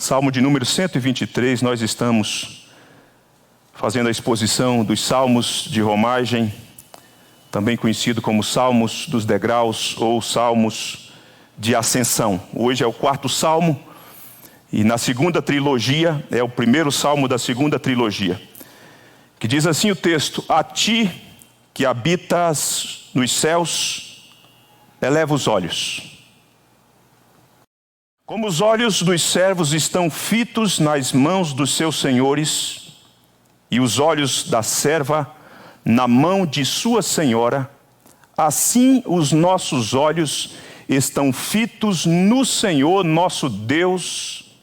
Salmo de número 123, nós estamos fazendo a exposição dos Salmos de Romagem, também conhecido como Salmos dos Degraus ou Salmos de Ascensão. Hoje é o quarto Salmo e na segunda trilogia, é o primeiro Salmo da segunda trilogia, que diz assim o texto: A ti que habitas nos céus, eleva os olhos. Como os olhos dos servos estão fitos nas mãos dos seus senhores, e os olhos da serva na mão de sua senhora, assim os nossos olhos estão fitos no Senhor nosso Deus,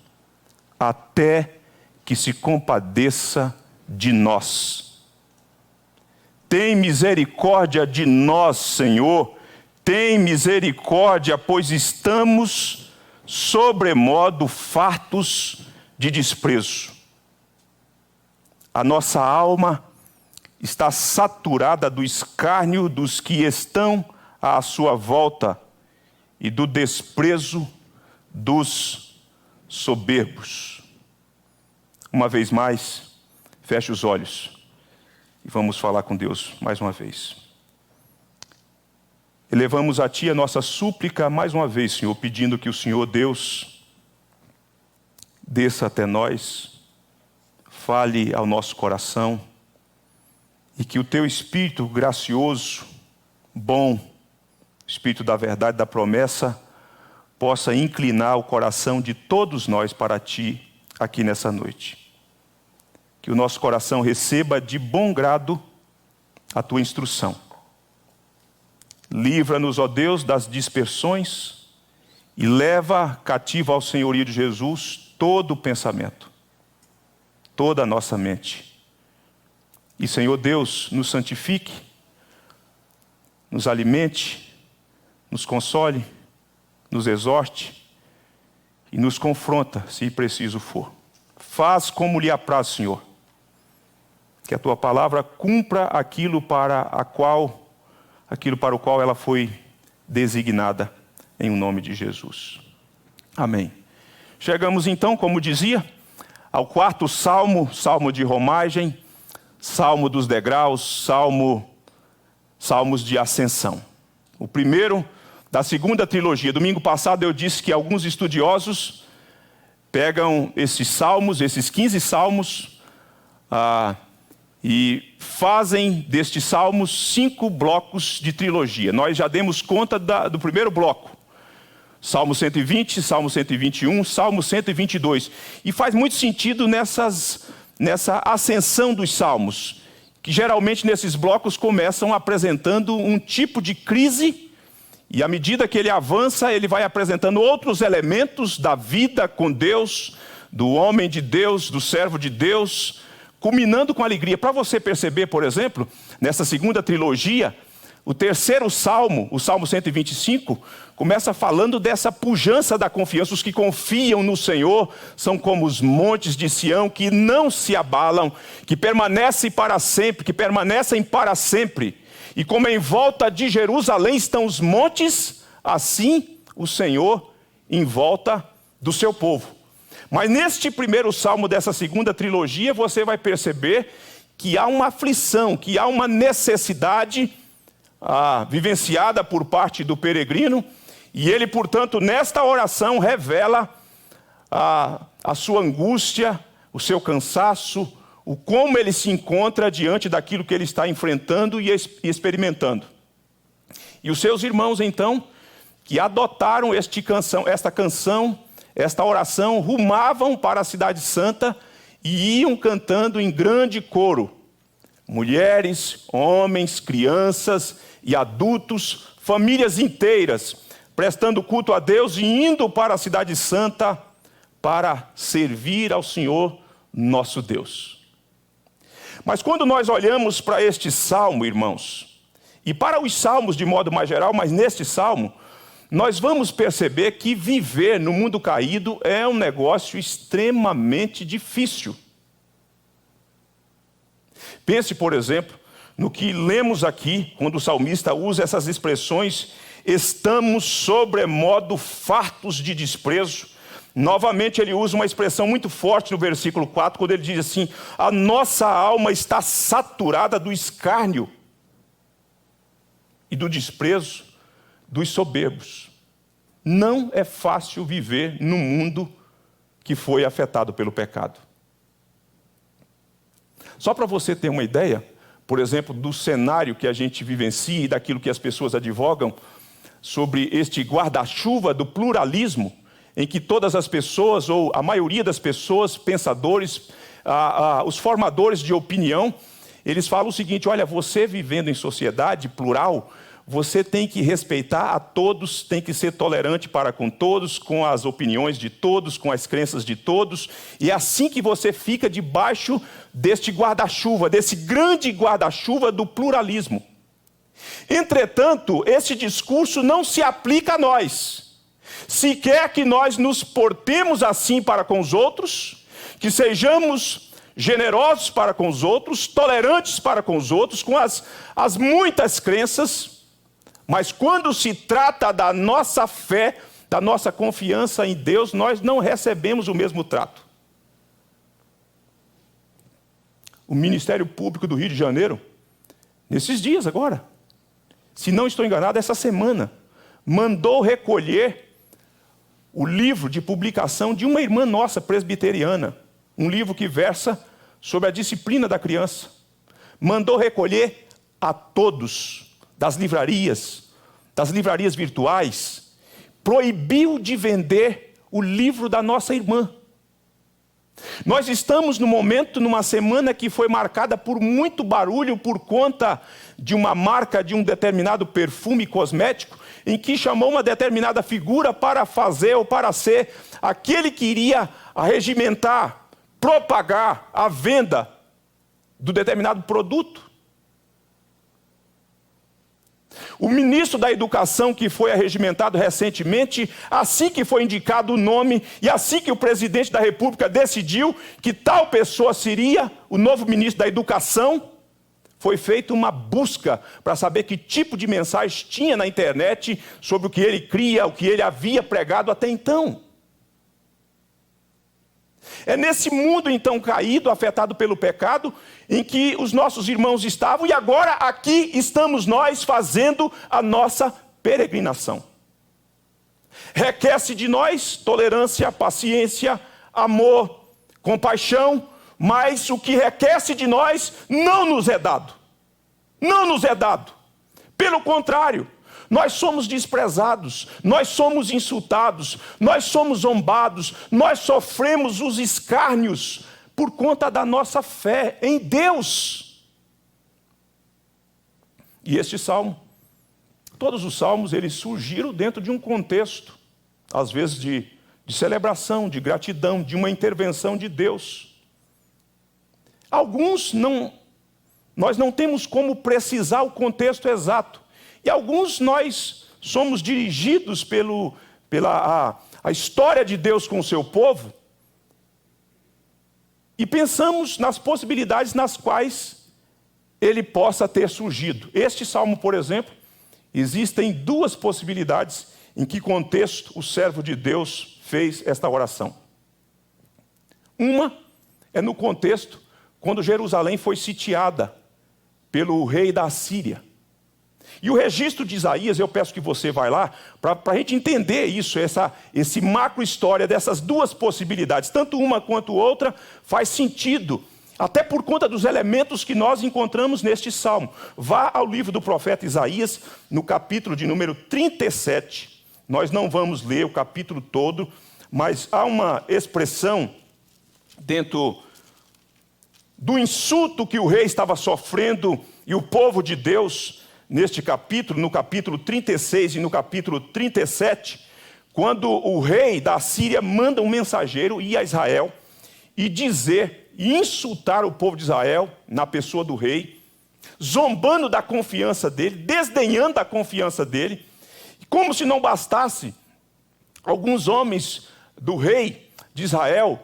até que se compadeça de nós. Tem misericórdia de nós, Senhor, tem misericórdia, pois estamos sobremodo fartos de desprezo. A nossa alma está saturada do escárnio dos que estão à sua volta e do desprezo dos soberbos. Uma vez mais, feche os olhos e vamos falar com Deus mais uma vez. Elevamos a Ti a nossa súplica mais uma vez, Senhor, pedindo que o Senhor Deus desça até nós, fale ao nosso coração e que o Teu Espírito gracioso, bom, Espírito da verdade, da promessa, possa inclinar o coração de todos nós para Ti aqui nessa noite. Que o nosso coração receba de bom grado a Tua instrução. Livra-nos, ó Deus, das dispersões e leva cativo ao senhorio de Jesus todo o pensamento, toda a nossa mente. E, Senhor Deus, nos santifique, nos alimente, nos console, nos exorte e nos confronta, se preciso for. Faz como lhe apraz, Senhor, que a Tua palavra cumpra aquilo para o qual ela foi designada, em nome de Jesus. Amém. Chegamos então, como dizia, ao quarto Salmo, Salmo de Romagem, Salmo dos Degraus, Salmos de Ascensão. O primeiro da segunda trilogia. Domingo passado eu disse que alguns estudiosos pegam esses salmos, esses 15 salmos, e fazem destes salmos 5 blocos de trilogia. Nós já demos conta do primeiro bloco. Salmo 120, Salmo 121, Salmo 122. E faz muito sentido nessa ascensão dos salmos, que geralmente nesses blocos começam apresentando um tipo de crise, e à medida que ele avança, ele vai apresentando outros elementos da vida com Deus, do homem de Deus, do servo de Deus, culminando com alegria. Para você perceber, por exemplo, nessa segunda trilogia, o terceiro salmo, o Salmo 125, começa falando dessa pujança da confiança. Os que confiam no Senhor são como os montes de Sião, que não se abalam, que permanecem para sempre. E como em volta de Jerusalém estão os montes, assim o Senhor em volta do seu povo. Mas neste primeiro salmo dessa segunda trilogia, você vai perceber que há uma aflição, que há uma necessidade vivenciada por parte do peregrino, e ele, portanto, nesta oração revela a sua angústia, o seu cansaço, o como ele se encontra diante daquilo que ele está enfrentando e experimentando. E os seus irmãos, então, que adotaram esta oração, rumavam para a cidade santa e iam cantando em grande coro. Mulheres, homens, crianças e adultos, famílias inteiras, prestando culto a Deus e indo para a cidade santa para servir ao Senhor nosso Deus. Mas quando nós olhamos para este salmo, irmãos, e para os salmos de modo mais geral, mas neste salmo, nós vamos perceber que viver no mundo caído é um negócio extremamente difícil. Pense, por exemplo, no que lemos aqui, quando o salmista usa essas expressões: estamos sobremodo fartos de desprezo, Novamente ele usa uma expressão muito forte no versículo 4, quando ele diz assim: a nossa alma está saturada do escárnio e do desprezo dos soberbos. Não é fácil viver num mundo que foi afetado pelo pecado. Só para você ter uma ideia, por exemplo, do cenário que a gente vivencia e daquilo que as pessoas advogam sobre este guarda-chuva do pluralismo, em que todas as pessoas, ou a maioria das pessoas, pensadores, os formadores de opinião, eles falam o seguinte: olha, você vivendo em sociedade plural, você tem que respeitar a todos, tem que ser tolerante para com todos, com as opiniões de todos, com as crenças de todos, e é assim que você fica debaixo deste guarda-chuva, desse grande guarda-chuva do pluralismo. Entretanto, esse discurso não se aplica a nós. Se quer que nós nos portemos assim para com os outros, que sejamos generosos para com os outros, tolerantes para com os outros, com as muitas crenças, mas quando se trata da nossa fé, da nossa confiança em Deus, nós não recebemos o mesmo trato. O Ministério Público do Rio de Janeiro, nesses dias agora, se não estou enganado, essa semana, mandou recolher o livro de publicação de uma irmã nossa presbiteriana, um livro que versa sobre a disciplina da criança. Mandou recolher a todos das livrarias virtuais, proibiu de vender o livro da nossa irmã. Nós estamos no momento, numa semana que foi marcada por muito barulho por conta de uma marca de um determinado perfume cosmético, em que chamou uma determinada figura para fazer ou para ser aquele que iria arregimentar, propagar a venda do determinado produto. O ministro da Educação, que foi arregimentado recentemente, assim que foi indicado o nome e assim que o presidente da República decidiu que tal pessoa seria o novo ministro da Educação, foi feita uma busca para saber que tipo de mensagem tinha na internet sobre o que ele cria, o que ele havia pregado até então. É nesse mundo então caído, afetado pelo pecado, em que os nossos irmãos estavam, e agora aqui estamos nós fazendo a nossa peregrinação. Requer-se de nós tolerância, paciência, amor, compaixão, mas o que requer-se de nós não nos é dado. Não nos é dado. Pelo contrário, nós somos desprezados, nós somos insultados, nós somos zombados, nós sofremos os escárnios por conta da nossa fé em Deus. E este salmo, todos os salmos, eles surgiram dentro de um contexto, às vezes de celebração, de gratidão, de uma intervenção de Deus. Alguns nós não temos como precisar o contexto exato. E alguns nós somos dirigidos pela história de Deus com o seu povo e pensamos nas possibilidades nas quais ele possa ter surgido. Este salmo, por exemplo, existem duas possibilidades em que contexto o servo de Deus fez esta oração. Uma é no contexto quando Jerusalém foi sitiada pelo rei da Assíria. E o registro de Isaías, eu peço que você vá lá, para a gente entender isso, esse macro história dessas duas possibilidades, tanto uma quanto outra, faz sentido, até por conta dos elementos que nós encontramos neste salmo. Vá ao livro do profeta Isaías, no capítulo de número 37, nós não vamos ler o capítulo todo, mas há uma expressão dentro do insulto que o rei estava sofrendo e o povo de Deus, neste capítulo, no capítulo 36 e no capítulo 37, quando o rei da Síria manda um mensageiro ir a Israel e dizer, e insultar o povo de Israel na pessoa do rei, zombando da confiança dele, desdenhando da confiança dele, como se não bastasse, alguns homens do rei de Israel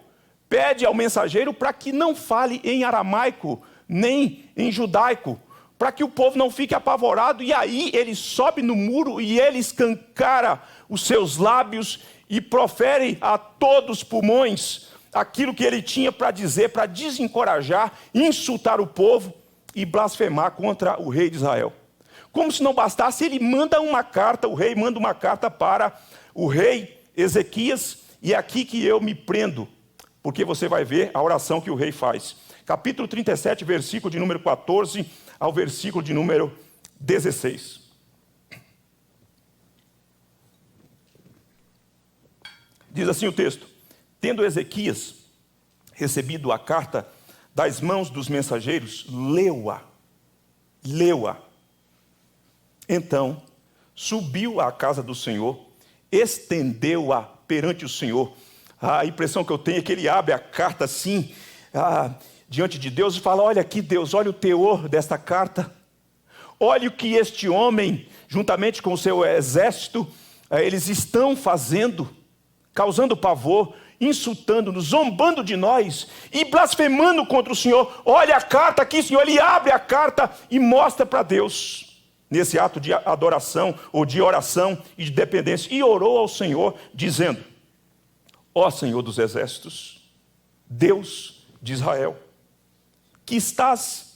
pede ao mensageiro para que não fale em aramaico, nem em judaico, para que o povo não fique apavorado. E aí ele sobe no muro e ele escancara os seus lábios e profere a todos os pulmões aquilo que ele tinha para dizer, para desencorajar, insultar o povo e blasfemar contra o rei de Israel. Como se não bastasse, ele manda uma carta, o rei manda uma carta para o rei Ezequias, e é aqui que eu me prendo, porque você vai ver a oração que o rei faz. Capítulo 37, versículo de número 14 ao versículo de número 16. Diz assim o texto: tendo Ezequias recebido a carta das mãos dos mensageiros, leu-a. Então, subiu à casa do Senhor, estendeu-a perante o Senhor. A impressão que eu tenho é que ele abre a carta assim, diante de Deus, e fala: olha aqui, Deus, olha o teor desta carta. Olha o que este homem, juntamente com o seu exército, eles estão fazendo, causando pavor, insultando-nos, zombando de nós e blasfemando contra o Senhor. Olha a carta aqui, Senhor. Ele abre a carta e mostra para Deus, nesse ato de adoração ou de oração e de dependência, e orou ao Senhor, dizendo: ó Senhor dos exércitos, Deus de Israel, que estás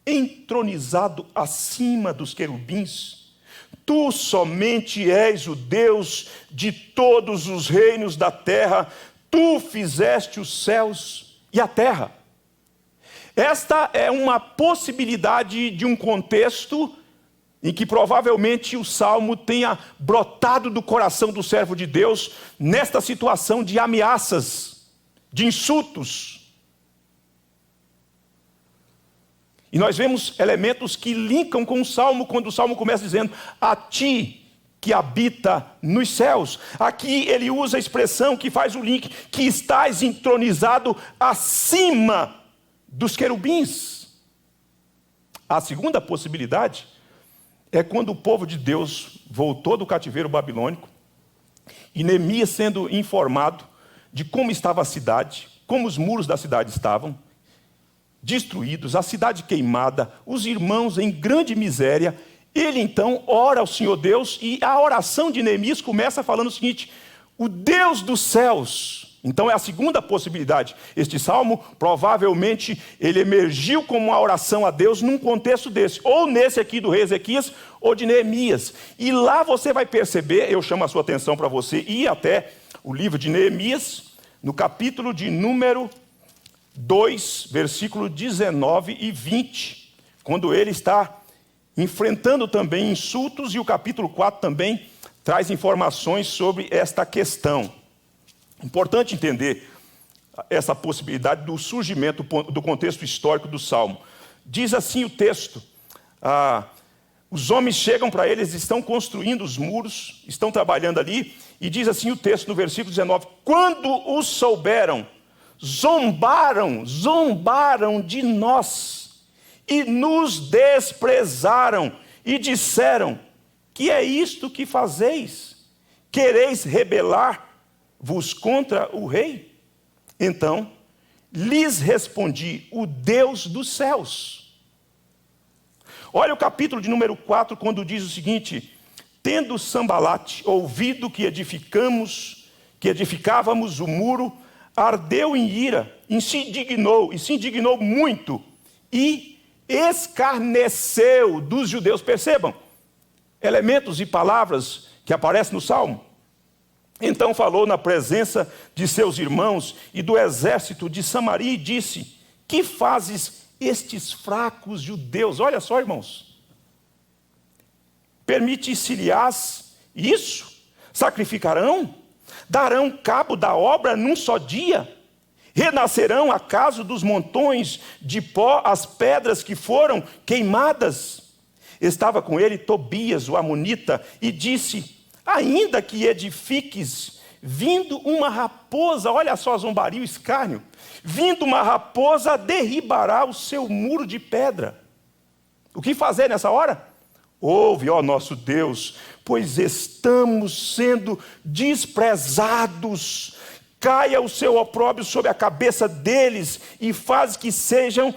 entronizado acima dos querubins, tu somente és o Deus de todos os reinos da terra, tu fizeste os céus e a terra. Esta é uma possibilidade de um contexto em que provavelmente o salmo tenha brotado do coração do servo de Deus nesta situação de ameaças, de insultos. E nós vemos elementos que linkam com o salmo, quando o salmo começa dizendo: a ti que habita nos céus. Aqui ele usa a expressão que faz o link, que estás entronizado acima dos querubins. A segunda possibilidade é quando o povo de Deus voltou do cativeiro babilônico e Neemias sendo informado de como estava a cidade, como os muros da cidade estavam destruídos, a cidade queimada, os irmãos em grande miséria. Ele então ora ao Senhor Deus, e a oração de Neemias começa falando o seguinte: o Deus dos céus. Então é a segunda possibilidade. Este salmo, provavelmente, ele emergiu como uma oração a Deus num contexto desse, ou nesse aqui do rei Ezequias, ou de Neemias. E lá você vai perceber, eu chamo a sua atenção para você ir até o livro de Neemias, no capítulo de número 2, versículo 19 e 20, quando ele está enfrentando também insultos, e o capítulo 4 também traz informações sobre esta questão. Importante entender essa possibilidade do surgimento do contexto histórico do Salmo. Diz assim o texto: os homens chegam para eles, estão construindo os muros, estão trabalhando ali, e diz assim o texto no versículo 19: quando os souberam, zombaram de nós, e nos desprezaram, e disseram: que é isto que fazeis? Quereis rebelar-vos contra o rei? Então lhes respondi: o Deus dos céus. Olha o capítulo de número 4, quando diz o seguinte: tendo Sambalate ouvido que edificávamos o muro, ardeu em ira, e se indignou muito, e escarneceu dos judeus. Percebam, elementos e palavras que aparecem no Salmo. Então falou na presença de seus irmãos e do exército de Samaria, e disse: que fazes estes fracos judeus? Olha só, irmãos, permite-se-lhes isso? Sacrificarão? Darão cabo da obra num só dia? Renascerão acaso dos montões de pó as pedras que foram queimadas? Estava com ele Tobias, o amonita, e disse: ainda que edifiques, vindo uma raposa, olha só a zombaria, o escárnio, vindo uma raposa, derribará o seu muro de pedra. O que fazer nessa hora? Ouve, ó nosso Deus, pois estamos sendo desprezados. Caia o seu opróbrio sobre a cabeça deles, e faz que sejam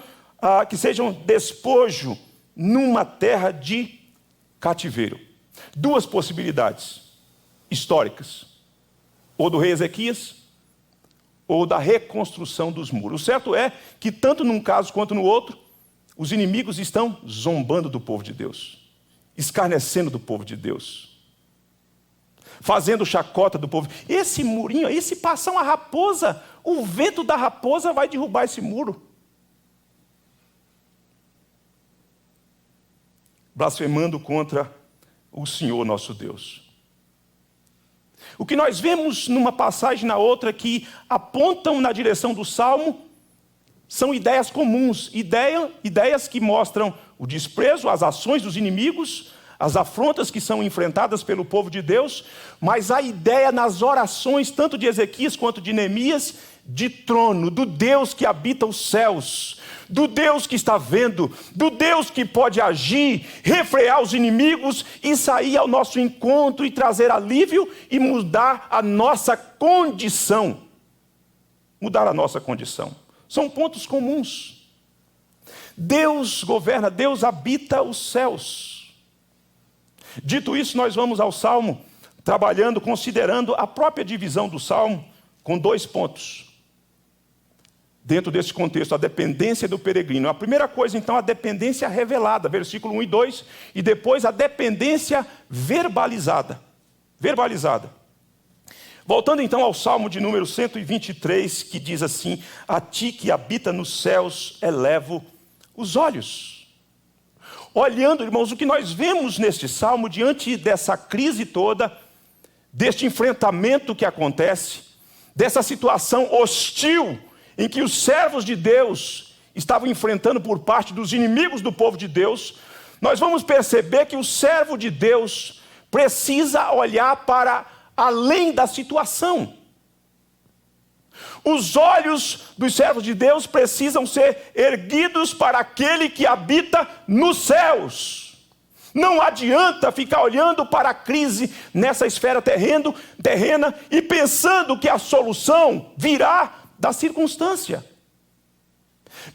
despojo numa terra de cativeiro. Duas possibilidades históricas: ou do rei Ezequias, ou da reconstrução dos muros. O certo é que, tanto num caso quanto no outro, os inimigos estão zombando do povo de Deus, escarnecendo do povo de Deus, fazendo chacota do povo. Esse murinho aí, se passar uma raposa, o vento da raposa vai derrubar esse muro. Blasfemando contra o Senhor nosso Deus. O que nós vemos numa passagem e na outra que apontam na direção do Salmo são ideias comuns, ideias que mostram o desprezo, as ações dos inimigos, as afrontas que são enfrentadas pelo povo de Deus, mas a ideia nas orações, tanto de Ezequias quanto de Neemias, de trono, do Deus que habita os céus, do Deus que está vendo, do Deus que pode agir, refrear os inimigos e sair ao nosso encontro e trazer alívio e mudar a nossa condição. Mudar a nossa condição. São pontos comuns. Deus governa, Deus habita os céus. Dito isso, nós vamos ao Salmo, trabalhando, considerando a própria divisão do Salmo, com 2 pontos. Dentro desse contexto, a dependência do peregrino. A primeira coisa, então, a dependência revelada, versículo 1 e 2, e depois a dependência verbalizada. Voltando então ao Salmo de número 123, que diz assim: a ti que habita nos céus, elevo os olhos. Olhando, irmãos, o que nós vemos neste Salmo, diante dessa crise toda, deste enfrentamento que acontece, dessa situação hostil, em que os servos de Deus estavam enfrentando por parte dos inimigos do povo de Deus, nós vamos perceber que o servo de Deus precisa olhar para além da situação. Os olhos dos servos de Deus precisam ser erguidos para aquele que habita nos céus. Não adianta ficar olhando para a crise nessa esfera terrena e pensando que a solução virá da circunstância.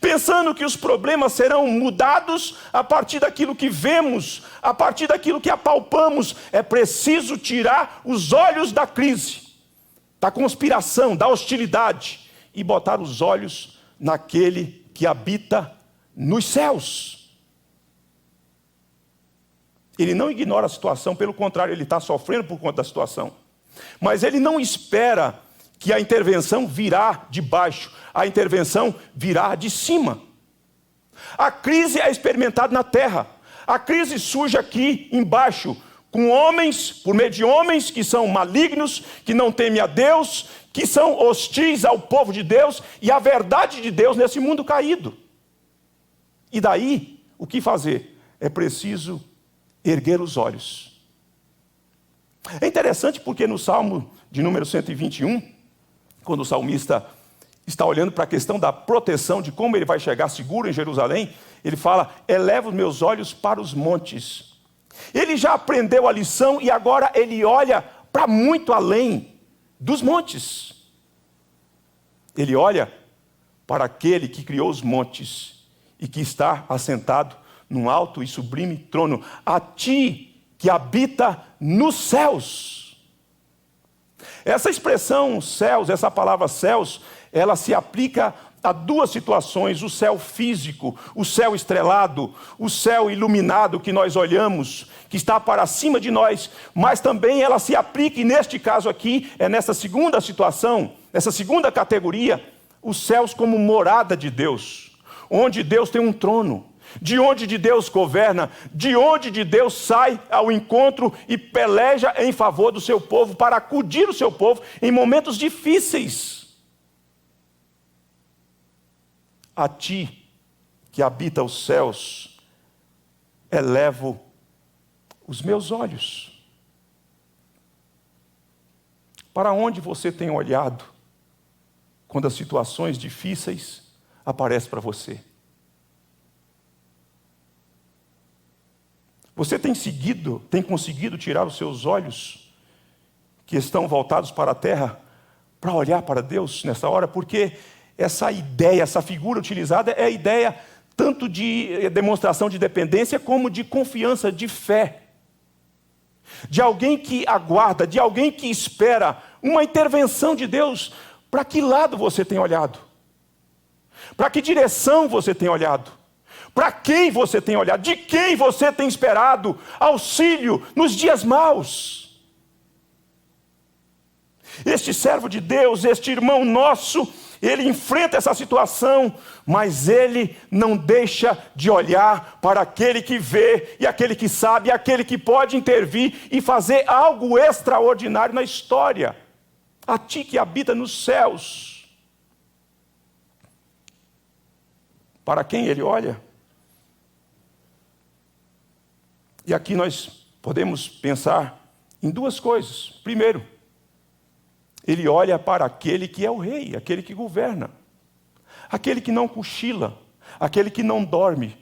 Pensando que os problemas serão mudados a partir daquilo que vemos, a partir daquilo que apalpamos. É preciso tirar os olhos da crise, da conspiração, da hostilidade, e botar os olhos naquele que habita nos céus. Ele não ignora a situação, pelo contrário, ele está sofrendo por conta da situação. Mas ele não espera que a intervenção virá de baixo, a intervenção virá de cima. A crise é experimentada na terra. A crise surge aqui embaixo, com homens, por meio de homens que são malignos, que não temem a Deus, que são hostis ao povo de Deus e à verdade de Deus nesse mundo caído. E daí, o que fazer? É preciso erguer os olhos. É interessante porque no Salmo de número 121, quando o salmista está olhando para a questão da proteção, de como ele vai chegar seguro em Jerusalém, ele fala: eleva os meus olhos para os montes. Ele já aprendeu a lição e agora ele olha para muito além dos montes. Ele olha para aquele que criou os montes e que está assentado num alto e sublime trono. A ti que habita nos céus. Essa expressão céus, essa palavra céus, ela se aplica a 2 situações: o céu físico, o céu estrelado, o céu iluminado que nós olhamos, que está para cima de nós, mas também ela se aplica, e neste caso aqui, é nessa segunda situação, nessa segunda categoria, os céus como morada de Deus, onde Deus tem um trono, de onde de Deus governa, de onde de Deus sai ao encontro e peleja em favor do seu povo, para acudir o seu povo em momentos difíceis. A ti que habita os céus, elevo os meus olhos. Para onde você tem olhado quando as situações difíceis aparecem para você? Você tem conseguido tirar os seus olhos, que estão voltados para a terra, para olhar para Deus nessa hora? Porque essa ideia, essa figura utilizada é a ideia tanto de demonstração de dependência como de confiança, de fé. De alguém que aguarda, de alguém que espera uma intervenção de Deus. Para que lado você tem olhado? Para que direção você tem olhado? Para quem você tem olhado? De quem você tem esperado auxílio nos dias maus? Este servo de Deus, este irmão nosso, ele enfrenta essa situação, mas ele não deixa de olhar para aquele que vê, e aquele que sabe, e aquele que pode intervir e fazer algo extraordinário na história. A ti que habita nos céus. Para quem ele olha? E aqui nós podemos pensar em duas coisas. Primeiro, ele olha para aquele que é o rei, aquele que governa, aquele que não cochila, aquele que não dorme,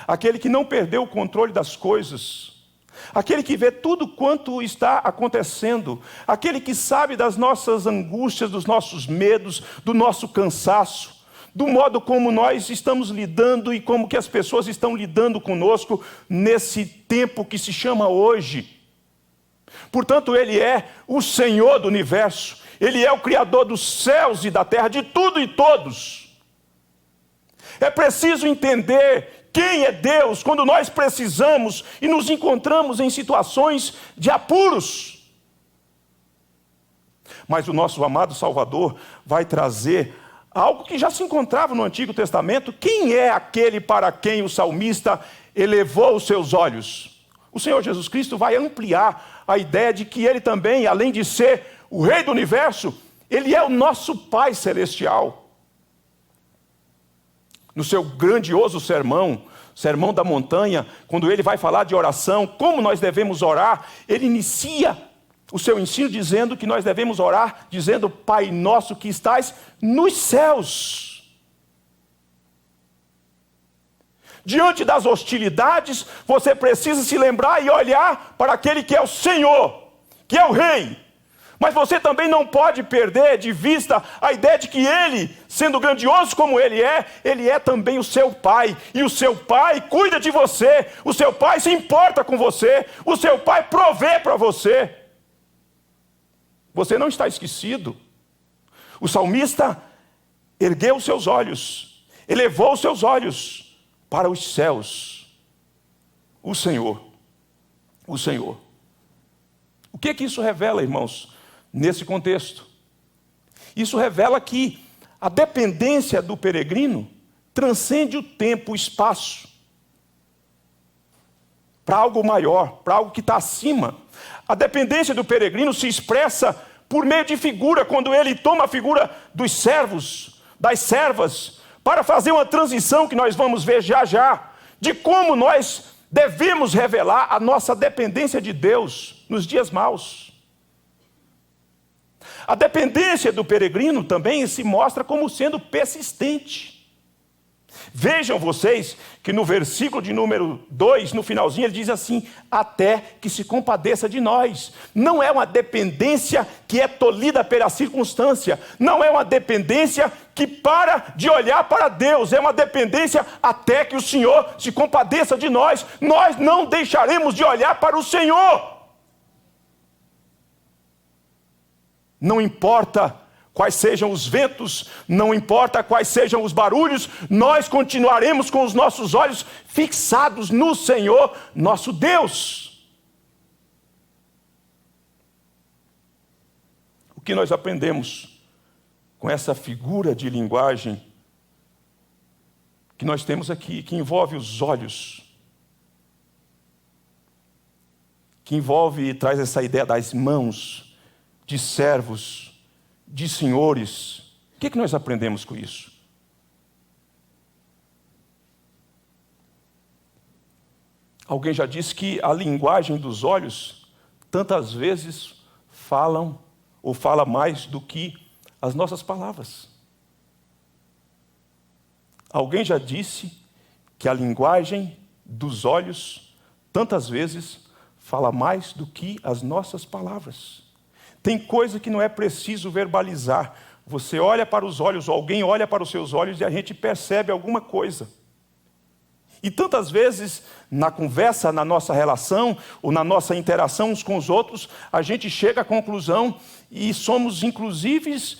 aquele que não perdeu o controle das coisas, aquele que vê tudo quanto está acontecendo, aquele que sabe das nossas angústias, dos nossos medos, do nosso cansaço, do modo como nós estamos lidando e como que as pessoas estão lidando conosco nesse tempo que se chama hoje. Portanto, ele é o Senhor do universo, ele é o Criador dos céus e da terra, de tudo e todos. É preciso entender quem é Deus quando nós precisamos e nos encontramos em situações de apuros. Mas o nosso amado Salvador vai trazer algo que já se encontrava no Antigo Testamento. Quem é aquele para quem o salmista elevou os seus olhos? O Senhor Jesus Cristo vai ampliar a ideia de que ele também, além de ser o Rei do Universo, ele é o nosso Pai Celestial. No seu grandioso sermão, Sermão da Montanha, quando ele vai falar de oração, como nós devemos orar, ele inicia o seu ensino dizendo que nós devemos orar, dizendo: Pai nosso que estás nos céus. Diante das hostilidades, você precisa se lembrar e olhar para aquele que é o Senhor, que é o Rei. Mas você também não pode perder de vista a ideia de que Ele, sendo grandioso como Ele é também o seu Pai. E o seu Pai cuida de você, o seu Pai se importa com você, o seu Pai provê para você. Você não está esquecido. O salmista ergueu os seus olhos, elevou os seus olhos para os céus. O Senhor. O Senhor. O que isso revela, irmãos, nesse contexto? Isso revela que a dependência do peregrino transcende o tempo, o espaço, para algo maior, para algo que está acima. A dependência do peregrino se expressa por meio de figura, quando ele toma a figura dos servos, das servas, para fazer uma transição que nós vamos ver já já, de como nós devemos revelar a nossa dependência de Deus nos dias maus. A dependência do peregrino também se mostra como sendo persistente. Vejam vocês que no versículo de número 2, no finalzinho, ele diz assim: até que se compadeça de nós. Não é uma dependência que é tolhida pela circunstância, não é uma dependência que para de olhar para Deus, é uma dependência até que o Senhor se compadeça de nós. Nós não deixaremos de olhar para o Senhor. Não importa quais sejam os ventos, não importa quais sejam os barulhos, nós continuaremos com os nossos olhos fixados no Senhor, nosso Deus. O que nós aprendemos com essa figura de linguagem que nós temos aqui, que envolve os olhos, que envolve e traz essa ideia das mãos, de servos, de senhores. O que nós aprendemos com isso? Alguém já disse que a linguagem dos olhos tantas vezes falam ou fala mais do que as nossas palavras. Alguém já disse que a linguagem dos olhos tantas vezes fala mais do que as nossas palavras. Tem coisa que não é preciso verbalizar, Você olha para os olhos, ou alguém olha para os seus olhos e a gente percebe alguma coisa. E tantas vezes, na conversa, na nossa relação, ou na nossa interação uns com os outros, a gente chega à conclusão e somos inclusive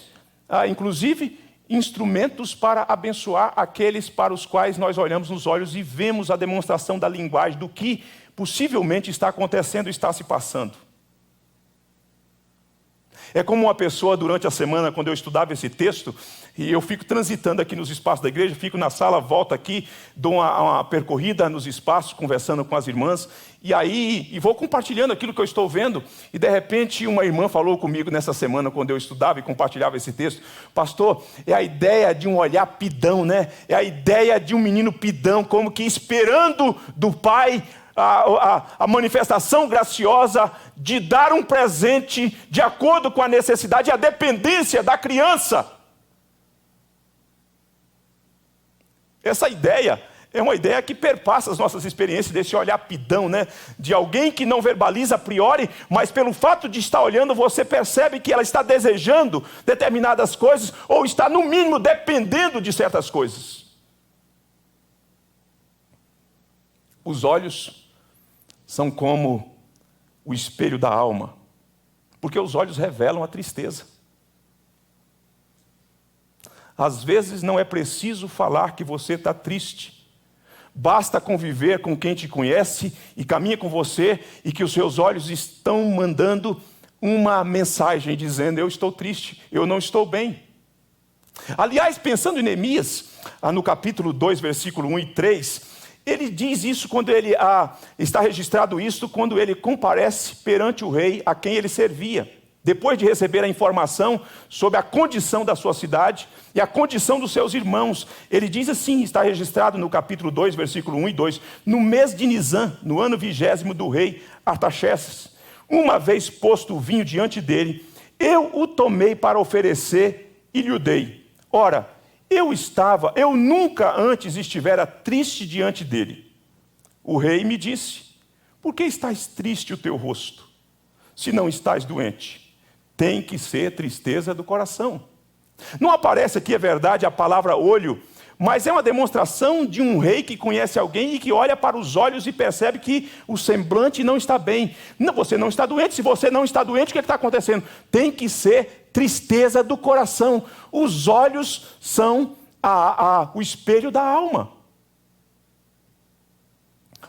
instrumentos para abençoar aqueles para os quais nós olhamos nos olhos e vemos a demonstração da linguagem, do que possivelmente está acontecendo e está se passando. É como uma pessoa, durante a semana, quando eu estudava esse texto, e eu fico transitando aqui nos espaços da igreja, fico na sala, volto aqui, dou uma percorrida nos espaços, conversando com as irmãs, e vou compartilhando aquilo que eu estou vendo, e de repente uma irmã falou comigo nessa semana, quando eu estudava e compartilhava esse texto: pastor, é a ideia de um olhar pidão, né? É a ideia de um menino pidão, como que esperando do pai a manifestação graciosa de dar um presente de acordo com a necessidade e a dependência da criança. Essa ideia é uma ideia que perpassa as nossas experiências desse olhar pidão, né? De alguém que não verbaliza a priori, mas pelo fato de estar olhando, você percebe que ela está desejando determinadas coisas, ou está no mínimo dependendo de certas coisas. Os olhos são como o espelho da alma, porque os olhos revelam a tristeza. Às vezes não é preciso falar que você está triste. Basta conviver com quem te conhece e caminha com você, e que os seus olhos estão mandando uma mensagem dizendo: eu estou triste, eu não estou bem. Aliás, pensando em Neemias, no capítulo 2, versículo 1 e 3, ele diz isso quando ele está registrado isso quando ele comparece perante o rei a quem ele servia, depois de receber a informação sobre a condição da sua cidade e a condição dos seus irmãos. Ele diz assim, está registrado no capítulo 2, versículo 1 e 2: no mês de Nisan, no ano 20º do rei Artaxerxes, uma vez posto o vinho diante dele, eu o tomei para oferecer e lhe o dei. Ora, eu nunca antes estivera triste diante dele. O rei me disse: por que estás triste o teu rosto, se não estás doente? Tem que ser tristeza do coração. Não aparece aqui, é verdade, a palavra olho, mas é uma demonstração de um rei que conhece alguém e que olha para os olhos e percebe que o semblante não está bem. Não, você não está doente. Se você não está doente, o que está acontecendo? Tem que ser tristeza do coração. Os olhos são o espelho da alma.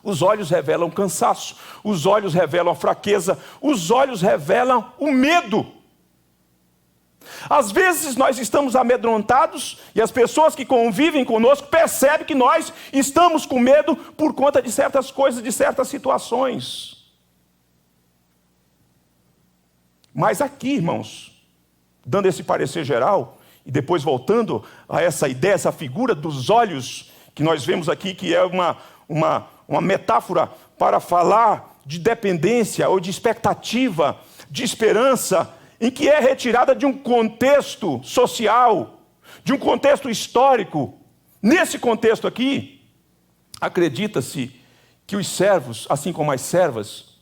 Os olhos revelam cansaço, os olhos revelam a fraqueza, os olhos revelam o medo. Às vezes nós estamos amedrontados e as pessoas que convivem conosco percebem que nós estamos com medo por conta de certas coisas, de certas situações. Mas aqui, irmãos, dando esse parecer geral, e depois voltando a essa ideia, essa figura dos olhos que nós vemos aqui, que é uma metáfora para falar de dependência ou de expectativa, de esperança, em que é retirada de um contexto social, de um contexto histórico. Nesse contexto aqui, acredita-se que os servos, assim como as servas,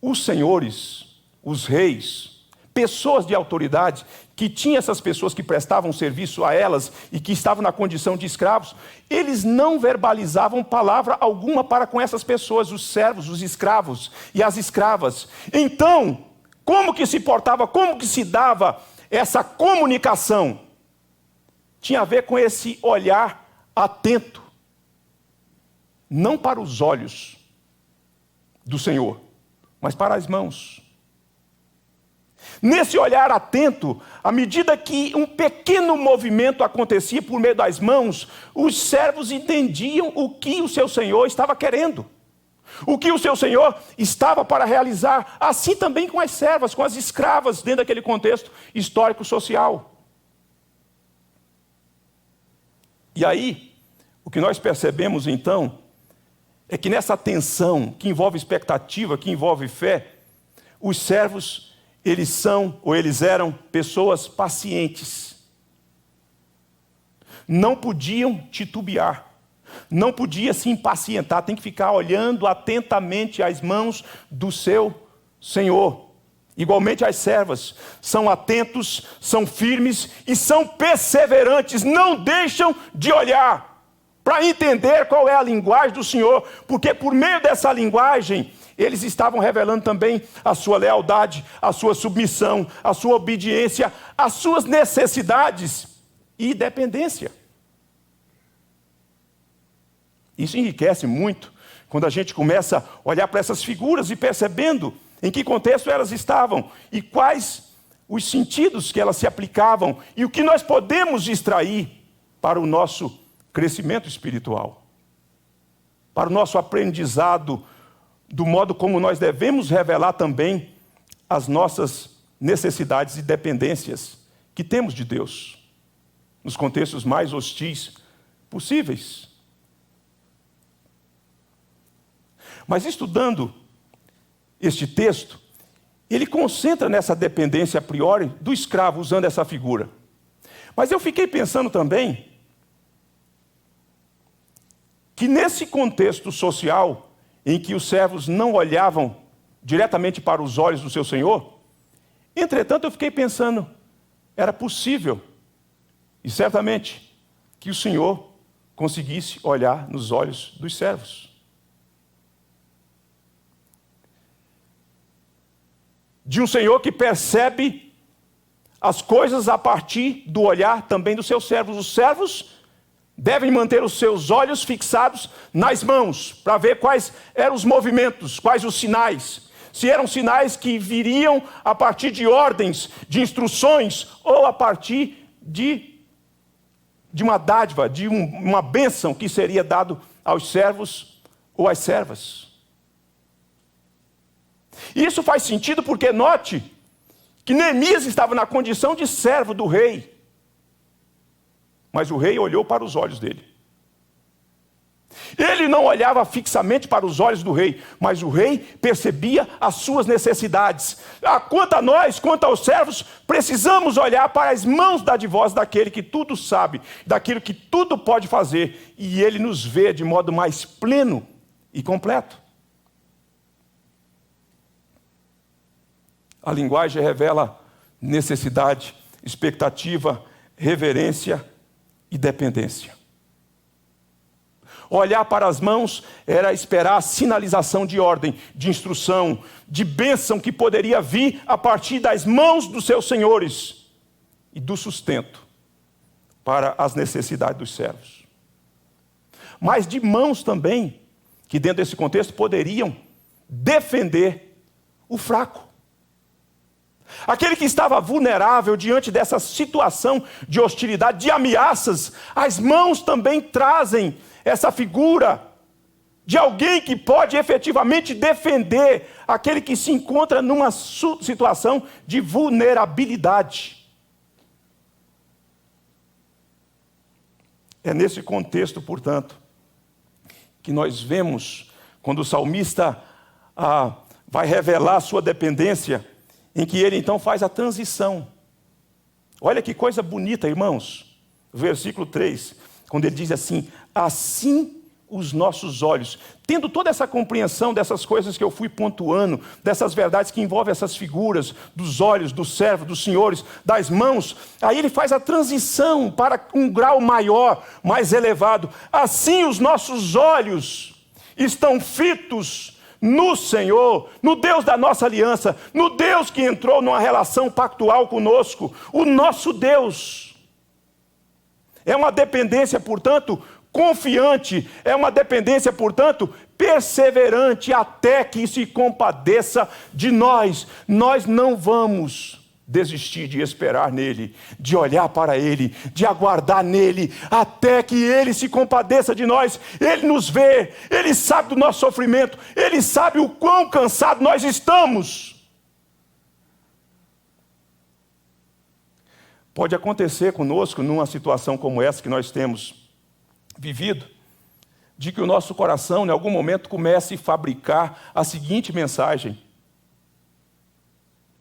os senhores, os reis, pessoas de autoridade, que tinham essas pessoas que prestavam serviço a elas e que estavam na condição de escravos, eles não verbalizavam palavra alguma para com essas pessoas, os servos, os escravos e as escravas. Então, como que se portava, como que se dava essa comunicação? Tinha a ver com esse olhar atento, não para os olhos do Senhor, mas para as mãos. Nesse olhar atento, à medida que um pequeno movimento acontecia por meio das mãos, os servos entendiam o que o seu senhor estava querendo, o que o seu senhor estava para realizar. Assim também com as servas, com as escravas, dentro daquele contexto histórico-social. E aí, o que nós percebemos então, é que nessa tensão que envolve expectativa, que envolve fé, os servos, eles eram pessoas pacientes. Não podiam titubear. Não podia se impacientar. Tem que ficar olhando atentamente as mãos do seu Senhor. Igualmente as servas são atentos, são firmes e são perseverantes, não deixam de olhar para entender qual é a linguagem do Senhor, porque por meio dessa linguagem eles estavam revelando também a sua lealdade, a sua submissão, a sua obediência, as suas necessidades e dependência. Isso enriquece muito quando a gente começa a olhar para essas figuras e percebendo em que contexto elas estavam e quais os sentidos que elas se aplicavam e o que nós podemos extrair para o nosso crescimento espiritual, para o nosso aprendizado, do modo como nós devemos revelar também as nossas necessidades e dependências que temos de Deus, nos contextos mais hostis possíveis. Mas estudando este texto, ele concentra nessa dependência a priori do escravo, usando essa figura. Mas eu fiquei pensando também que nesse contexto social, em que os servos não olhavam diretamente para os olhos do seu senhor, entretanto eu fiquei pensando, era possível, e certamente, que o Senhor conseguisse olhar nos olhos dos servos. De um Senhor que percebe as coisas a partir do olhar também dos seus servos. Os servos devem manter os seus olhos fixados nas mãos, para ver quais eram os movimentos, quais os sinais. Se eram sinais que viriam a partir de ordens, de instruções, ou a partir de uma dádiva, de uma bênção que seria dado aos servos ou às servas. E isso faz sentido porque note que Neemias estava na condição de servo do rei. Mas o rei olhou para os olhos dele. Ele não olhava fixamente para os olhos do rei, mas o rei percebia as suas necessidades. Quanto a nós, quanto aos servos, precisamos olhar para as mãos dadivosas daquele que tudo sabe, daquilo que tudo pode fazer, e ele nos vê de modo mais pleno e completo. A linguagem revela necessidade, expectativa, reverência e dependência. Olhar para as mãos era esperar a sinalização de ordem, de instrução, de bênção que poderia vir a partir das mãos dos seus senhores e do sustento para as necessidades dos servos. Mas de mãos também, que dentro desse contexto poderiam defender o fraco. Aquele que estava vulnerável diante dessa situação de hostilidade, de ameaças, as mãos também trazem essa figura de alguém que pode efetivamente defender aquele que se encontra numa situação de vulnerabilidade. É nesse contexto, portanto, que nós vemos quando o salmista vai revelar a sua dependência, em que ele então faz a transição. Olha que coisa bonita, irmãos. Versículo 3, quando ele diz assim: assim os nossos olhos, tendo toda essa compreensão dessas coisas que eu fui pontuando, dessas verdades que envolvem essas figuras, dos olhos, do servo, dos senhores, das mãos, aí ele faz a transição para um grau maior, mais elevado. Assim os nossos olhos estão fitos no Senhor, no Deus da nossa aliança, no Deus que entrou numa relação pactual conosco, o nosso Deus. É uma dependência, portanto, confiante, é uma dependência, portanto, perseverante, até que se compadeça de nós. Nós não vamos desistir de esperar nele, de olhar para ele, de aguardar nele, até que ele se compadeça de nós. Ele nos vê, ele sabe do nosso sofrimento, ele sabe o quão cansado nós estamos. Pode acontecer conosco, numa situação como essa que nós temos vivido, de que o nosso coração, em algum momento, comece a fabricar a seguinte mensagem: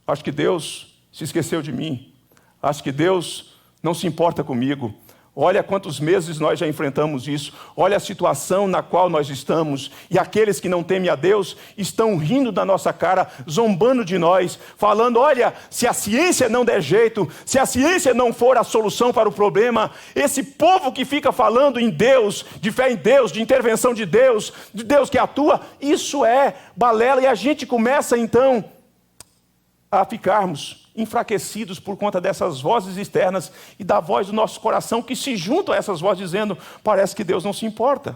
acho que Deus se esqueceu de mim, acho que Deus não se importa comigo, Olha quantos meses nós já enfrentamos isso. Olha a situação na qual nós estamos. E aqueles que não temem a Deus estão rindo da nossa cara, zombando de nós, falando, olha, se a ciência não der jeito, se a ciência não for a solução para o problema, esse povo que fica falando em Deus, de fé em Deus, de intervenção de Deus que atua, isso é balela. E a gente começa então a ficarmos enfraquecidos por conta dessas vozes externas e da voz do nosso coração que se juntam a essas vozes dizendo, parece que Deus não se importa.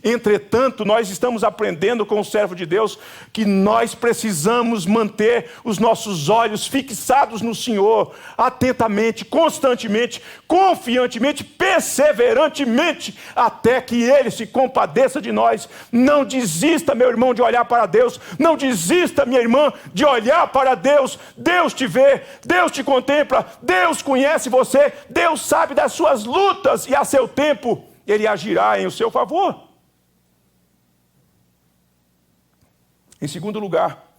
Entretanto, nós estamos aprendendo com o servo de Deus que nós precisamos manter os nossos olhos fixados no Senhor, atentamente, constantemente, confiantemente, perseverantemente, até que Ele se compadeça de nós. Não desista, meu irmão, de olhar para Deus. Não desista, minha irmã, de olhar para Deus. Deus te vê, Deus te contempla, Deus conhece você, Deus sabe das suas lutas e a seu tempo Ele agirá em o seu favor. Em segundo lugar,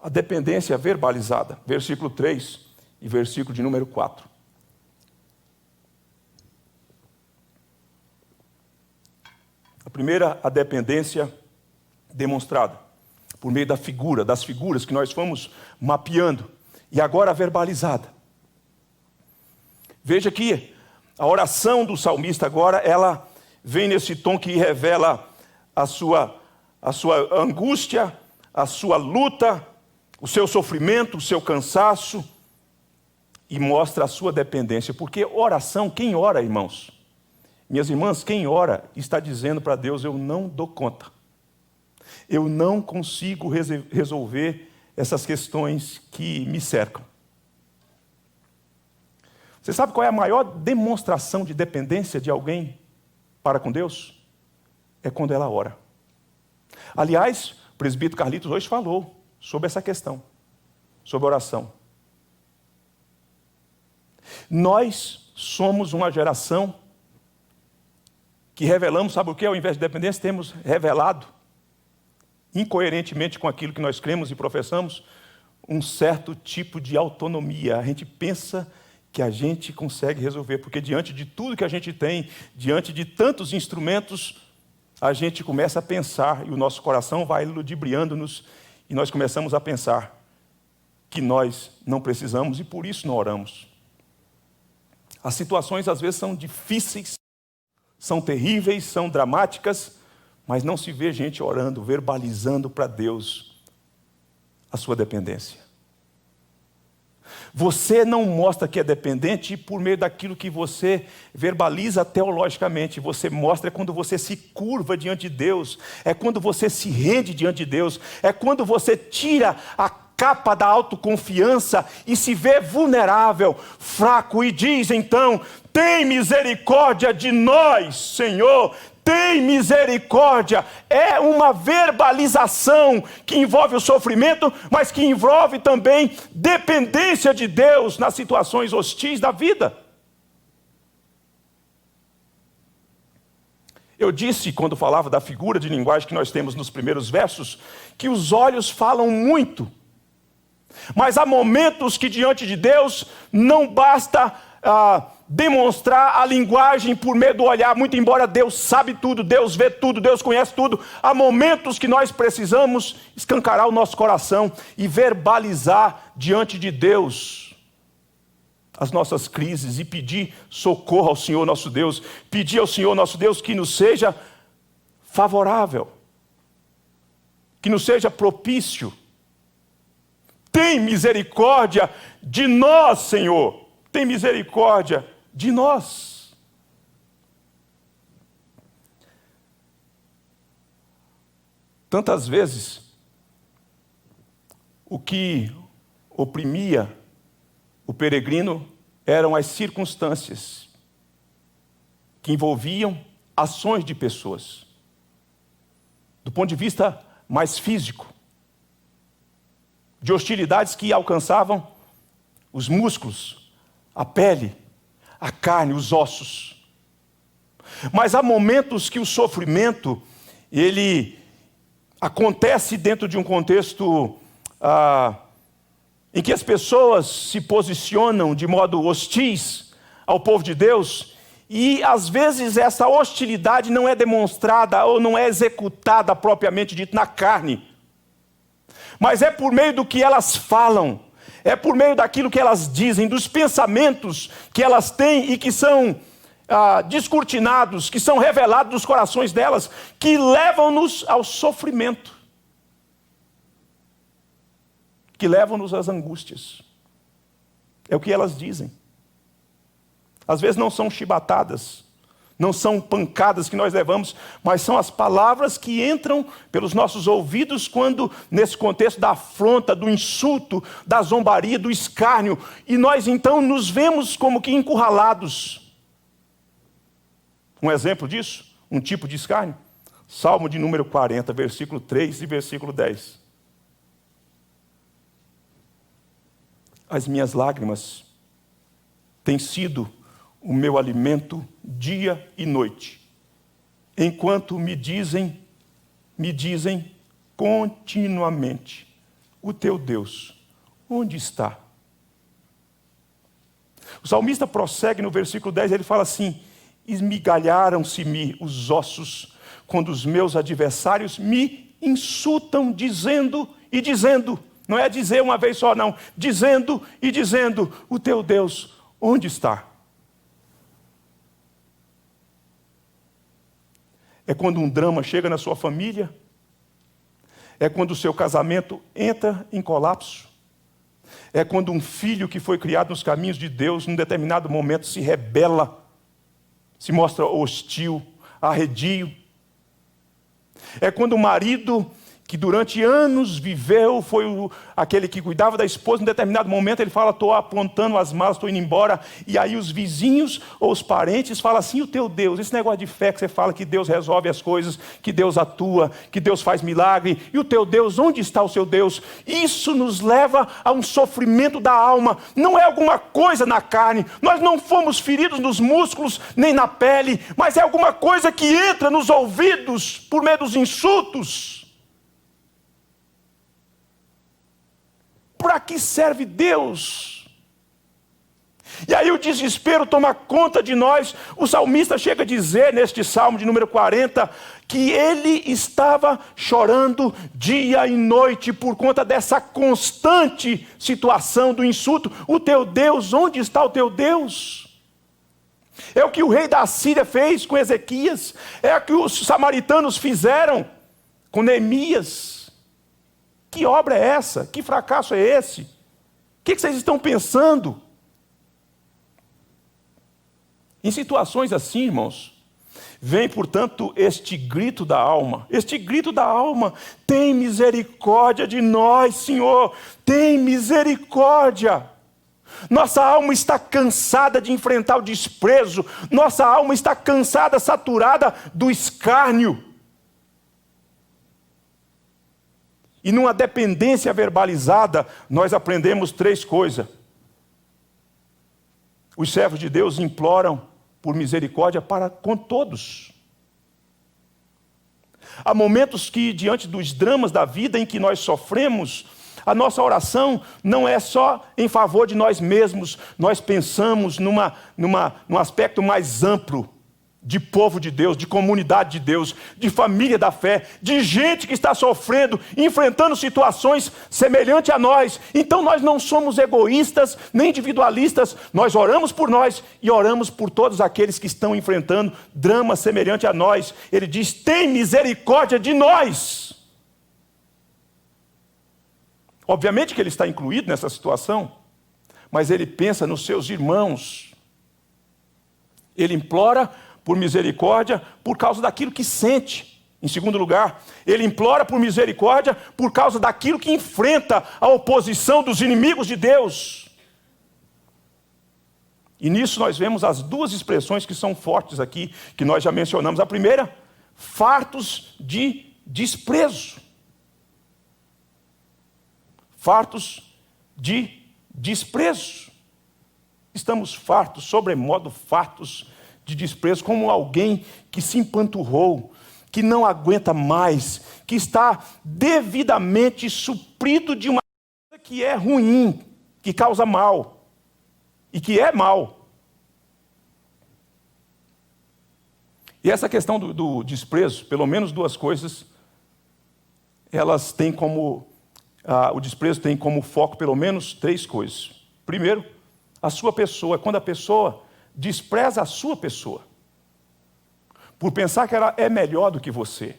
a dependência verbalizada, versículo 3 e versículo de número 4. A primeira, a dependência demonstrada, por meio da figura, das figuras que nós fomos mapeando, e agora a verbalizada. Veja que a oração do salmista agora, ela vem nesse tom que revela a sua angústia, a sua luta, o seu sofrimento, o seu cansaço, e mostra a sua dependência. Porque oração, quem ora, irmãos? Minhas irmãs, quem ora está dizendo para Deus, eu não dou conta. Eu não consigo resolver essas questões que me cercam. Você sabe qual é a maior demonstração de dependência de alguém para com Deus? É quando ela ora. Aliás, o presbítero Carlitos hoje falou sobre essa questão, sobre oração. Nós somos uma geração que revelamos, sabe o que? Ao invés de dependência, temos revelado, incoerentemente com aquilo que nós cremos e professamos, um certo tipo de autonomia. A gente pensa que a gente consegue resolver, porque diante de tudo que a gente tem, diante de tantos instrumentos, a gente começa a pensar, e o nosso coração vai ludibriando-nos, e nós começamos a pensar que nós não precisamos, e por isso não oramos. As situações às vezes são difíceis, são terríveis, são dramáticas, mas não se vê gente orando, verbalizando para Deus a sua dependência. Você não mostra que é dependente por meio daquilo que você verbaliza teologicamente. Você mostra quando você se curva diante de Deus. É quando você se rende diante de Deus. É quando você tira a capa da autoconfiança e se vê vulnerável, fraco e diz então, tem misericórdia de nós, Senhor. Tem misericórdia, é uma verbalização que envolve o sofrimento, mas que envolve também dependência de Deus nas situações hostis da vida. Eu disse, quando falava da figura de linguagem que nós temos nos primeiros versos, que os olhos falam muito, mas há momentos que diante de Deus não basta demonstrar a linguagem por meio do olhar, muito embora Deus sabe tudo, Deus vê tudo, Deus conhece tudo. Há momentos que nós precisamos escancarar o nosso coração e verbalizar diante de Deus as nossas crises e pedir socorro ao Senhor nosso Deus, pedir ao Senhor nosso Deus que nos seja favorável, que nos seja propício. Tem misericórdia de nós, Senhor. Tem misericórdia de nós. Tantas vezes, o que oprimia o peregrino eram as circunstâncias que envolviam ações de pessoas. Do ponto de vista mais físico, de hostilidades que alcançavam os músculos, a pele, a carne, os ossos. Mas há momentos que o sofrimento, ele acontece dentro de um contexto em que as pessoas se posicionam de modo hostis ao povo de Deus, E às vezes essa hostilidade não é demonstrada ou não é executada propriamente dito na carne, mas é por meio do que elas falam, é por meio daquilo que elas dizem, dos pensamentos que elas têm e que são descortinados, que são revelados nos corações delas, que levam-nos ao sofrimento, que levam-nos às angústias. É o que elas dizem. Às vezes não são chibatadas, não são pancadas que nós levamos, mas são as palavras que entram pelos nossos ouvidos quando, nesse contexto da afronta, do insulto, da zombaria, do escárnio, e nós então nos vemos como que encurralados. Um exemplo disso, um tipo de escárnio, Salmo de número 40, versículo 3 e versículo 10. As minhas lágrimas têm sido o meu alimento dia e noite, enquanto me dizem continuamente: o teu Deus, onde está? O salmista prossegue no versículo 10, ele fala assim: esmigalharam-se-me os ossos, quando os meus adversários me insultam, dizendo e dizendo. Não é dizer uma vez só, não. Dizendo e dizendo: o teu Deus, onde está? É quando um drama chega na sua família. É quando o seu casamento entra em colapso. É quando um filho que foi criado nos caminhos de Deus, num determinado momento, se rebela, se mostra hostil, arredio. É quando o marido que durante anos viveu, foi aquele que cuidava da esposa, em determinado momento ele fala: estou apontando as malas, estou indo embora. E aí os vizinhos ou os parentes falam assim: o teu Deus, esse negócio de fé que você fala que Deus resolve as coisas, que Deus atua, que Deus faz milagre, e o teu Deus, onde está o seu Deus? Isso nos leva a um sofrimento da alma, não é alguma coisa na carne, nós não fomos feridos nos músculos, nem na pele, mas é alguma coisa que entra nos ouvidos por meio dos insultos. Para que serve Deus? E aí o desespero toma conta de nós. O salmista chega a dizer, neste salmo de número 40, que ele estava chorando dia e noite por conta dessa constante situação do insulto. O teu Deus, onde está o teu Deus? É o que o rei da Síria fez com Ezequias, é o que os samaritanos fizeram com Neemias. Que obra é essa? Que fracasso é esse? O que vocês estão pensando? Em situações assim, irmãos, vem, portanto, este grito da alma. Este grito da alma: tem misericórdia de nós, Senhor. Tem misericórdia. Nossa alma está cansada de enfrentar o desprezo. Nossa alma está cansada, saturada do escárnio. E numa dependência verbalizada, nós aprendemos 3 coisas. Os servos de Deus imploram por misericórdia para com todos. Há momentos que, diante dos dramas da vida em que nós sofremos, a nossa oração não é só em favor de nós mesmos. Nós pensamos num aspecto mais amplo, de povo de Deus, de comunidade de Deus, de família da fé, de gente que está sofrendo, enfrentando situações semelhantes a nós. Então nós não somos egoístas, nem individualistas, nós oramos por nós e oramos por todos aqueles que estão enfrentando drama semelhante a nós. Ele diz: tem misericórdia de nós. Obviamente que ele está incluído nessa situação, mas ele pensa nos seus irmãos. Ele implora por misericórdia por causa daquilo que sente. Em segundo lugar, ele implora por misericórdia por causa daquilo que enfrenta a oposição dos inimigos de Deus. E nisso nós vemos as 2 expressões que são fortes aqui, que nós já mencionamos. A primeira: fartos de desprezo. Fartos de desprezo. Estamos fartos, sobremodo fartos de desprezo, como alguém que se empanturrou, que não aguenta mais, que está devidamente suprido de uma coisa que é ruim, que causa mal, e que é mal. E essa questão do desprezo, pelo menos duas coisas, elas têm como, o desprezo tem como foco pelo menos três coisas. Primeiro, a sua pessoa. Quando a pessoa despreza a sua pessoa, por pensar que ela é melhor do que você,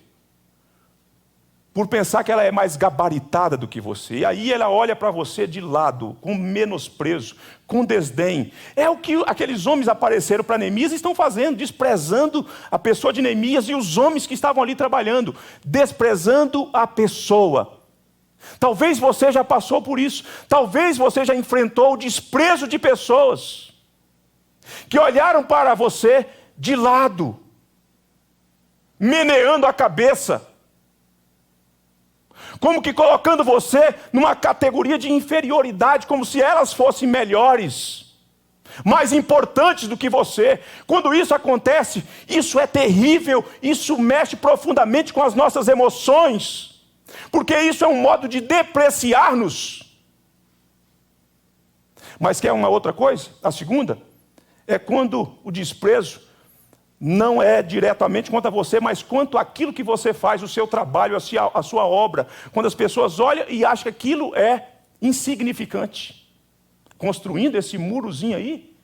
por pensar que ela é mais gabaritada do que você, e aí ela olha para você de lado, com menosprezo, com desdém. É o que aqueles homens apareceram para Neemias e estão fazendo, desprezando a pessoa de Neemias e os homens que estavam ali trabalhando, desprezando a pessoa. Talvez você já passou por isso, talvez você já enfrentou o desprezo de pessoas que olharam para você de lado, meneando a cabeça, como que colocando você numa categoria de inferioridade, como se elas fossem melhores, mais importantes do que você. Quando isso acontece, isso é terrível, isso mexe profundamente com as nossas emoções, porque isso é um modo de depreciar-nos. Mas quer uma outra coisa? A segunda é quando o desprezo não é diretamente contra você, mas quanto aquilo que você faz, o seu trabalho, a sua obra. Quando as pessoas olham e acham que aquilo é insignificante. Construindo esse murozinho aí,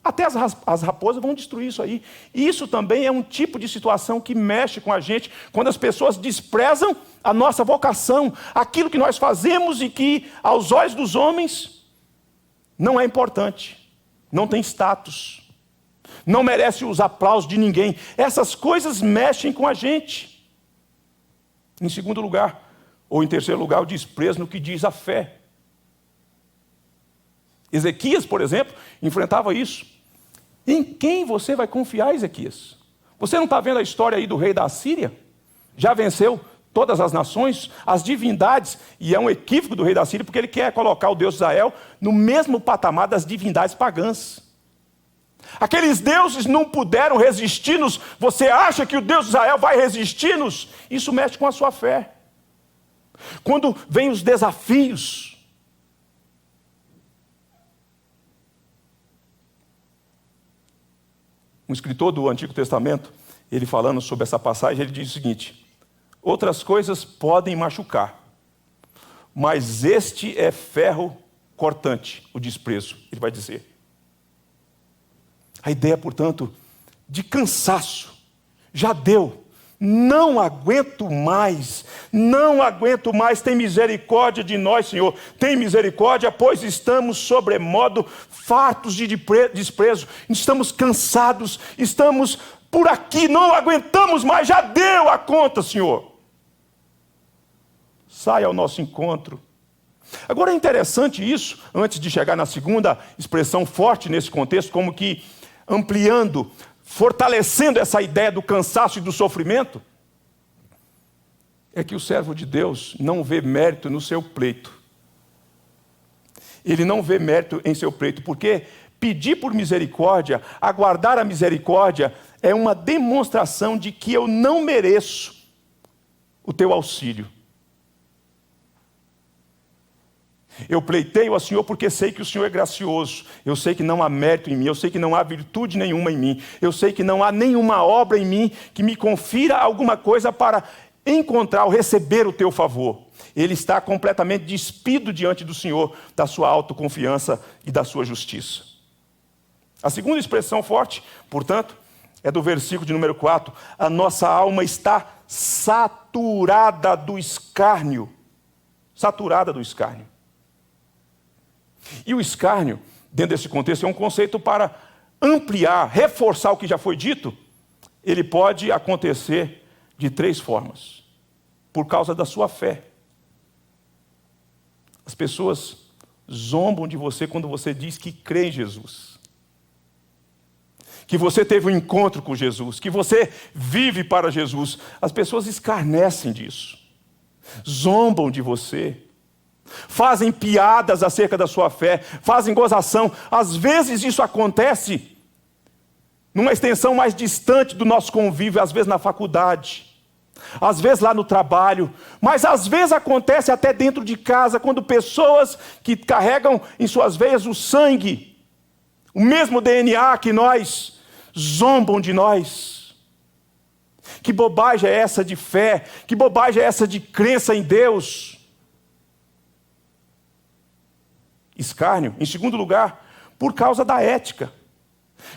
até as raposas vão destruir isso aí. Isso também é um tipo de situação que mexe com a gente, quando as pessoas desprezam a nossa vocação, aquilo que nós fazemos e que, aos olhos dos homens, não é importante, não tem status, não merece os aplausos de ninguém. Essas coisas mexem com a gente. Em segundo lugar, ou em terceiro lugar, o desprezo no que diz a fé. Ezequias, por exemplo, enfrentava isso. Em quem você vai confiar, Ezequias? Você não está vendo a história aí do rei da Assíria? Já venceu todas as nações, as divindades, e é um equívoco do rei da Síria, porque ele quer colocar o Deus de Israel no mesmo patamar das divindades pagãs. Aqueles deuses não puderam resistir-nos. Você acha que o Deus de Israel vai resistir-nos? Isso mexe com a sua fé. Quando vem os desafios, um escritor do Antigo Testamento, ele falando sobre essa passagem, ele diz o seguinte: outras coisas podem machucar, mas este é ferro cortante, o desprezo, ele vai dizer. A ideia, portanto, de cansaço, já deu, não aguento mais, tem misericórdia de nós, Senhor, tem misericórdia, pois estamos sobremodo fartos de desprezo, estamos cansados, estamos por aqui, não aguentamos mais, já deu a conta, Senhor. Sai ao nosso encontro. Agora é interessante isso, antes de chegar na segunda expressão forte nesse contexto, como que ampliando, fortalecendo essa ideia do cansaço e do sofrimento, é que o servo de Deus não vê mérito no seu pleito. Ele não vê mérito em seu pleito, porque pedir por misericórdia, aguardar a misericórdia, é uma demonstração de que eu não mereço o teu auxílio. Eu pleiteio ao Senhor porque sei que o Senhor é gracioso. Eu sei que não há mérito em mim. Eu sei que não há virtude nenhuma em mim. Eu sei que não há nenhuma obra em mim que me confira alguma coisa para encontrar ou receber o teu favor. Ele está completamente despido diante do Senhor da sua autoconfiança e da sua justiça. A segunda expressão forte, portanto, é do versículo de número 4. A nossa alma está saturada do escárnio. Saturada do escárnio. E o escárnio, dentro desse contexto, é um conceito para ampliar, reforçar o que já foi dito. Ele pode acontecer de três formas. Por causa da sua fé. As pessoas zombam de você quando você diz que crê em Jesus. Que você teve um encontro com Jesus. Que você vive para Jesus. As pessoas escarnecem disso. Zombam de você. Fazem piadas acerca da sua fé, fazem gozação. Às vezes isso acontece numa extensão mais distante do nosso convívio, às vezes na faculdade, às vezes lá no trabalho, mas às vezes acontece até dentro de casa, quando pessoas que carregam em suas veias o sangue, o mesmo DNA que nós, zombam de nós. Que bobagem é essa de fé? Que bobagem é essa de crença em Deus? Escárnio. Em segundo lugar, por causa da ética.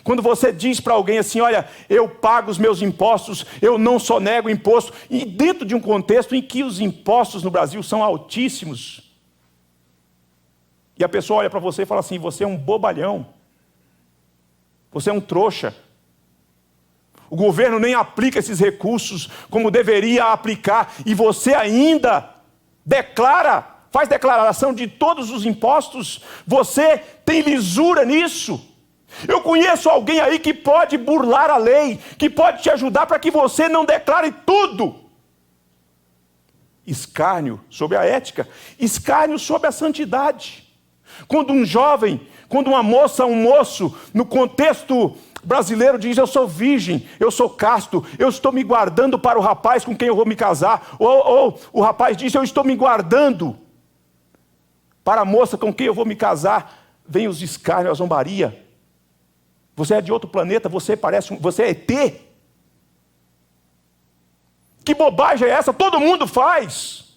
Quando você diz para alguém assim, olha, eu pago os meus impostos, eu não sonego imposto, e dentro de um contexto em que os impostos no Brasil são altíssimos, e a pessoa olha para você e fala assim, você é um bobalhão, você é um trouxa, o governo nem aplica esses recursos como deveria aplicar, e você ainda faz declaração de todos os impostos, você tem lisura nisso. Eu conheço alguém aí que pode burlar a lei, que pode te ajudar para que você não declare tudo. Escárnio sobre a ética, escárnio sobre a santidade. Quando um jovem, quando uma moça, um moço, no contexto brasileiro diz, eu sou virgem, eu sou casto, eu estou me guardando para o rapaz com quem eu vou me casar. Ou o rapaz diz, eu estou me guardando para a moça com quem eu vou me casar. Vem os escárnios, a zombaria. Você é de outro planeta, você é ET. Que bobagem é essa? Todo mundo faz.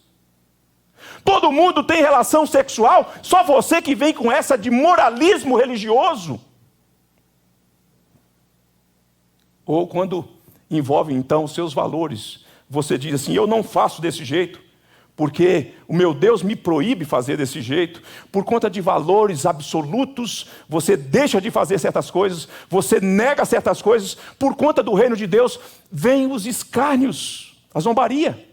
Todo mundo tem relação sexual, só você que vem com essa de moralismo religioso. Ou quando envolve então os seus valores, você diz assim, eu não faço desse jeito, porque o meu Deus me proíbe fazer desse jeito, por conta de valores absolutos, você deixa de fazer certas coisas, você nega certas coisas, por conta do reino de Deus, vem os escárnios, a zombaria.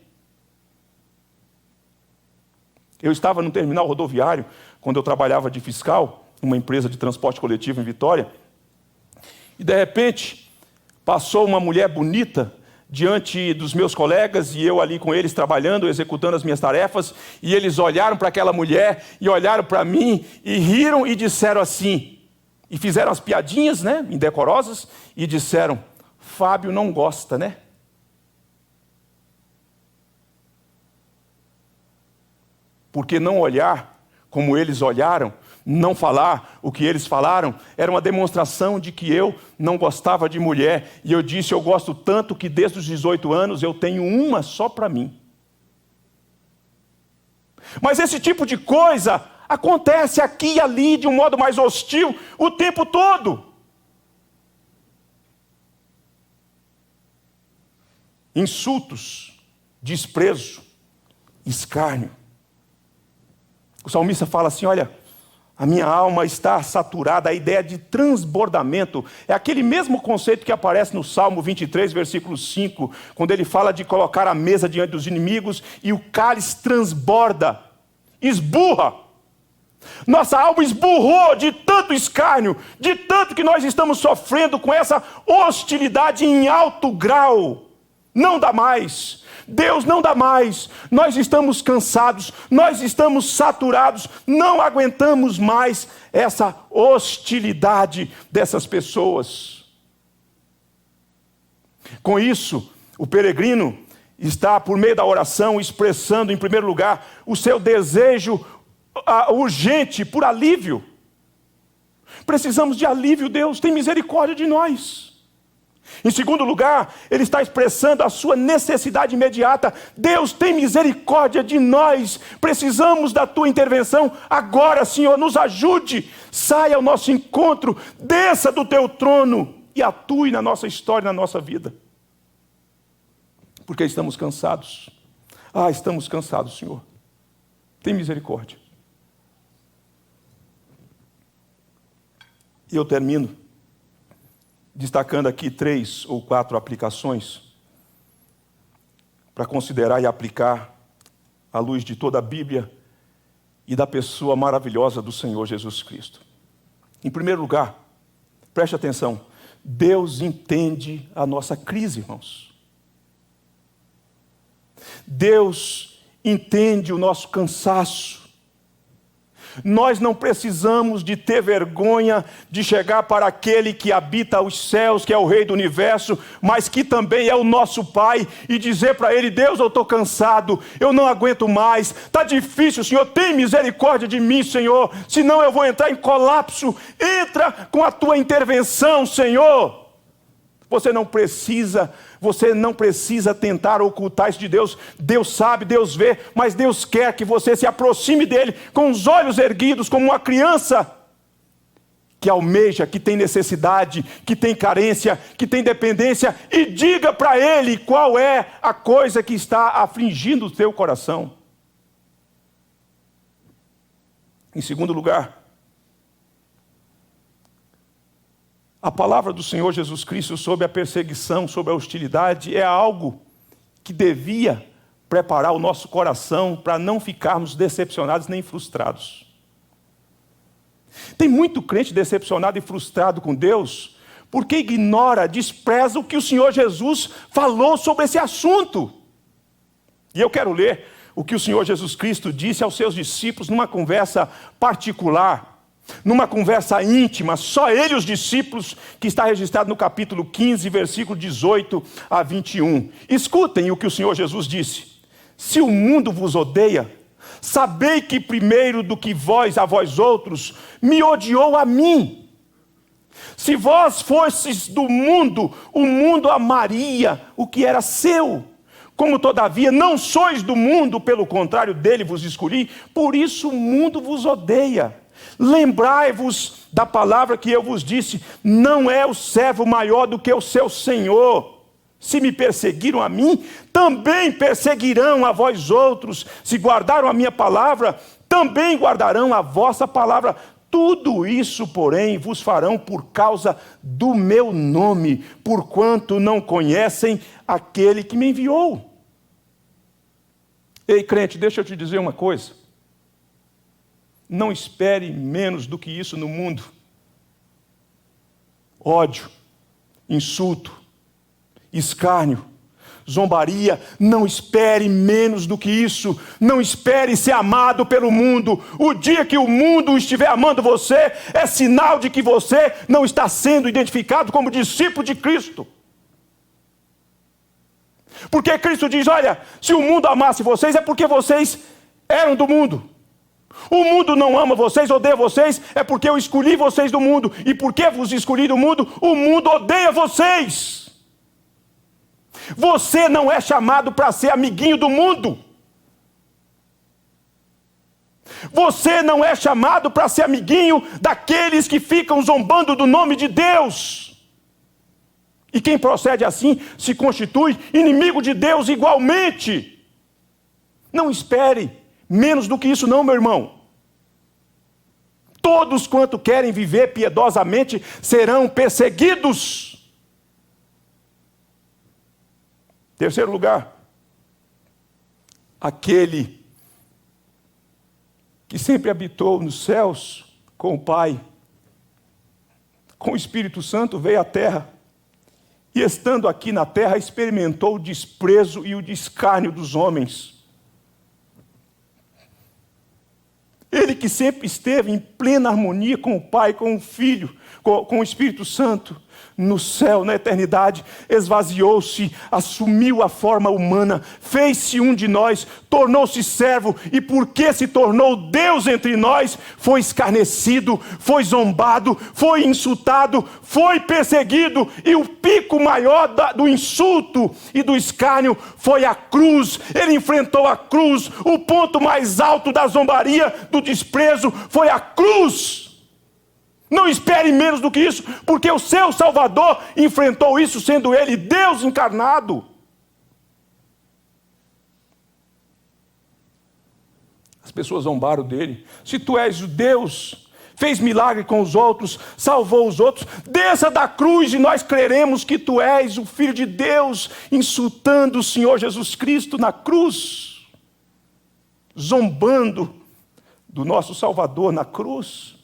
Eu estava no terminal rodoviário, quando eu trabalhava de fiscal, uma empresa de transporte coletivo em Vitória, e de repente, passou uma mulher bonita, diante dos meus colegas, e eu ali com eles trabalhando, executando as minhas tarefas, e eles olharam para aquela mulher, e olharam para mim, e riram e disseram assim, e fizeram as piadinhas, né, indecorosas, e disseram, Fábio não gosta, né? Porque não olhar como eles olharam, não falar o que eles falaram, era uma demonstração de que eu não gostava de mulher. E eu disse, eu gosto tanto que desde os 18 anos eu tenho uma só para mim. Mas esse tipo de coisa acontece aqui e ali de um modo mais hostil o tempo todo. Insultos, desprezo, escárnio. O salmista fala assim, olha, a minha alma está saturada, a ideia de transbordamento, é aquele mesmo conceito que aparece no Salmo 23, versículo 5, quando ele fala de colocar a mesa diante dos inimigos e o cálice transborda, esburra. Nossa alma esburrou de tanto escárnio, de tanto que nós estamos sofrendo com essa hostilidade em alto grau. Não dá mais. Deus não dá mais, nós estamos cansados, nós estamos saturados, não aguentamos mais essa hostilidade dessas pessoas. Com isso, o peregrino está, por meio da oração, expressando, em primeiro lugar, o seu desejo urgente por alívio. Precisamos de alívio, Deus, tem misericórdia de nós. Em segundo lugar, ele está expressando a sua necessidade imediata. Deus, tem misericórdia de nós. Precisamos da tua intervenção agora, Senhor, nos ajude. Saia ao nosso encontro, desça do teu trono e atue na nossa história, na nossa vida. Porque estamos cansados. Estamos cansados, Senhor. Tem misericórdia. E eu termino destacando aqui 3 ou 4 aplicações para considerar e aplicar à luz de toda a Bíblia e da pessoa maravilhosa do Senhor Jesus Cristo. Em primeiro lugar, preste atenção, Deus entende a nossa crise, irmãos. Deus entende o nosso cansaço. Nós não precisamos de ter vergonha de chegar para aquele que habita os céus, que é o Rei do Universo, mas que também é o nosso Pai, e dizer para Ele, Deus, eu estou cansado, eu não aguento mais, está difícil, Senhor, tem misericórdia de mim, Senhor, senão eu vou entrar em colapso. Entra com a tua intervenção, Senhor. Você não precisa tentar ocultar isso de Deus. Deus sabe, Deus vê, mas Deus quer que você se aproxime dele com os olhos erguidos, como uma criança que almeja, que tem necessidade, que tem carência, que tem dependência, e diga para ele qual é a coisa que está afligindo o teu coração. Em segundo lugar, a palavra do Senhor Jesus Cristo sobre a perseguição, sobre a hostilidade, é algo que devia preparar o nosso coração para não ficarmos decepcionados nem frustrados. Tem muito crente decepcionado e frustrado com Deus, porque ignora, despreza o que o Senhor Jesus falou sobre esse assunto. E eu quero ler o que o Senhor Jesus Cristo disse aos seus discípulos numa conversa particular, numa conversa íntima, só ele e os discípulos, que está registrado no capítulo 15, versículo 18 a 21. Escutem o que o Senhor Jesus disse: se o mundo vos odeia, sabei que primeiro do que vós a vós outros, me odiou a mim. Se vós fosseis do mundo, o mundo amaria o que era seu. Como todavia não sois do mundo, pelo contrário dele vos escolhi, por isso o mundo vos odeia. Lembrai-vos da palavra que eu vos disse: não é o servo maior do que o seu senhor. Se me perseguiram a mim, também perseguirão a vós outros. Se guardaram a minha palavra, também guardarão a vossa palavra. Tudo isso, porém, vos farão por causa do meu nome, porquanto não conhecem aquele que me enviou. Ei, crente, deixa eu te dizer uma coisa. Não espere menos do que isso no mundo. Ódio, insulto, escárnio, zombaria. Não espere menos do que isso. Não espere ser amado pelo mundo. O dia que o mundo estiver amando você, é sinal de que você não está sendo identificado como discípulo de Cristo. Porque Cristo diz: olha, se o mundo amasse vocês, é porque vocês eram do mundo. O mundo não ama vocês, odeia vocês, é porque eu escolhi vocês do mundo. E porque vos escolhi do mundo, o mundo odeia vocês. Você não é chamado para ser amiguinho do mundo. Você não é chamado para ser amiguinho daqueles que ficam zombando do nome de Deus. E quem procede assim se constitui inimigo de Deus igualmente. Não espere menos do que isso não, meu irmão. Todos quanto querem viver piedosamente serão perseguidos. Terceiro lugar, aquele que sempre habitou nos céus com o Pai, com o Espírito Santo, veio à terra. E estando aqui na terra, experimentou o desprezo e o escárnio dos homens. Ele que sempre esteve em plena harmonia com o Pai, com o Filho, com o Espírito Santo, no céu, na eternidade, esvaziou-se, assumiu a forma humana, fez-se um de nós, tornou-se servo, e porque se tornou Deus entre nós, foi escarnecido, foi zombado, foi insultado, foi perseguido, e o pico maior do insulto e do escárnio foi a cruz. Ele enfrentou a cruz. O ponto mais alto da zombaria, do desprezo, foi a cruz. Não espere menos do que isso, porque o seu Salvador enfrentou isso, sendo ele Deus encarnado. As pessoas zombaram dele. Se tu és o Deus, fez milagre com os outros, salvou os outros, desça da cruz e nós creremos que tu és o Filho de Deus, insultando o Senhor Jesus Cristo na cruz, zombando do nosso Salvador na cruz.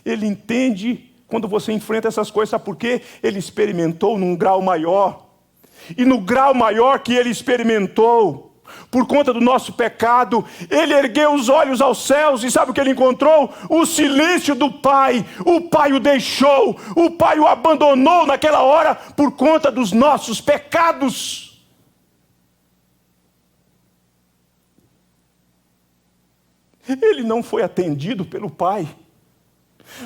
Ele entende quando você enfrenta essas coisas, sabe por quê? Ele experimentou num grau maior. E no grau maior que ele experimentou, por conta do nosso pecado, ele ergueu os olhos aos céus e sabe o que ele encontrou? O silêncio do Pai. O Pai o deixou, o Pai o abandonou naquela hora por conta dos nossos pecados. Ele não foi atendido pelo Pai.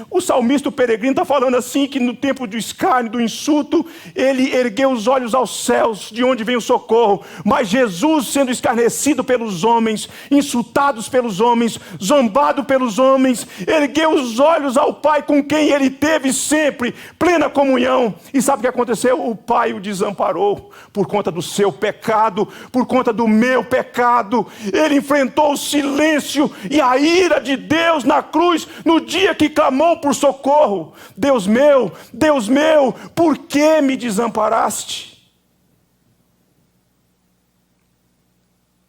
O salmista, o peregrino, está falando assim, que no tempo do escárnio, do insulto, ele ergueu os olhos aos céus, de onde vem o socorro. Mas Jesus, sendo escarnecido pelos homens, insultados pelos homens, zombado pelos homens, ergueu os olhos ao Pai, com quem ele teve sempre plena comunhão. E sabe o que aconteceu? O Pai o desamparou por conta do seu pecado, por conta do meu pecado. Ele enfrentou o silêncio e a ira de Deus na cruz, no dia que clamou por socorro. Deus meu, por que me desamparaste?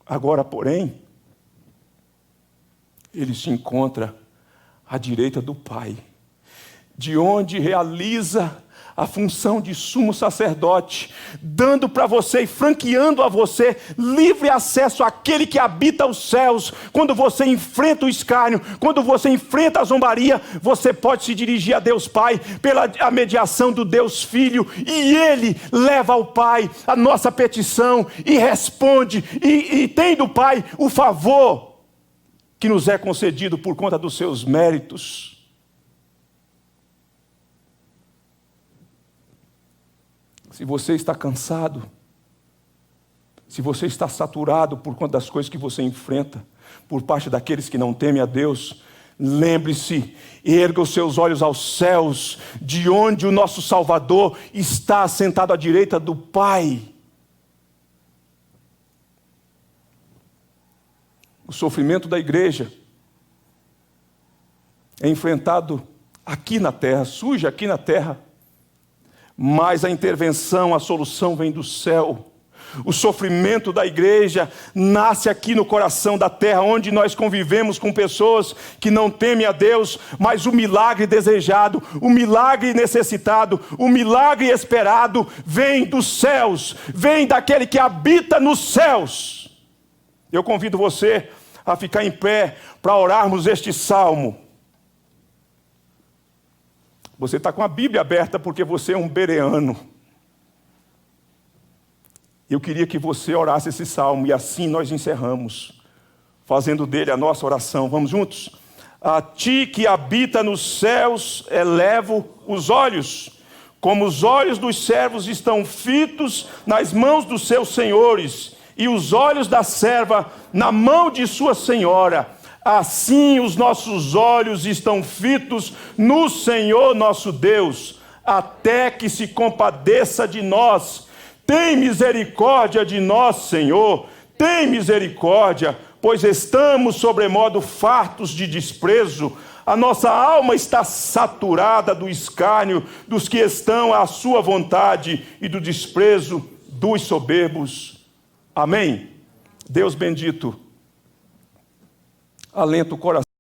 Agora, porém, ele se encontra à direita do Pai, de onde realiza a função de sumo sacerdote, dando para você e franqueando a você livre acesso àquele que habita os céus. Quando você enfrenta o escárnio, quando você enfrenta a zombaria, você pode se dirigir a Deus Pai pela a mediação do Deus Filho, e Ele leva ao Pai a nossa petição e responde, e tem do Pai o favor que nos é concedido por conta dos seus méritos. Se você está cansado, se você está saturado por conta das coisas que você enfrenta, por parte daqueles que não temem a Deus, lembre-se, erga os seus olhos aos céus, de onde o nosso Salvador está sentado à direita do Pai. O sofrimento da igreja é enfrentado aqui na terra, surge aqui na terra, mas a intervenção, a solução vem do céu. O sofrimento da igreja nasce aqui no coração da terra, onde nós convivemos com pessoas que não temem a Deus, mas o milagre desejado, o milagre necessitado, o milagre esperado vem dos céus, vem daquele que habita nos céus. Eu convido você a ficar em pé para orarmos este salmo. Você está com a Bíblia aberta porque você é um bereano. Eu queria que você orasse esse salmo e assim nós encerramos, fazendo dele a nossa oração. Vamos juntos? A ti que habita nos céus elevo os olhos, como os olhos dos servos estão fitos nas mãos dos seus senhores, e os olhos da serva na mão de sua senhora. Assim os nossos olhos estão fitos no Senhor nosso Deus, até que se compadeça de nós. Tem misericórdia de nós, Senhor, tem misericórdia, pois estamos sobremodo fartos de desprezo. A nossa alma está saturada do escárnio dos que estão à sua vontade e do desprezo dos soberbos. Amém? Deus bendito, alenta o coração.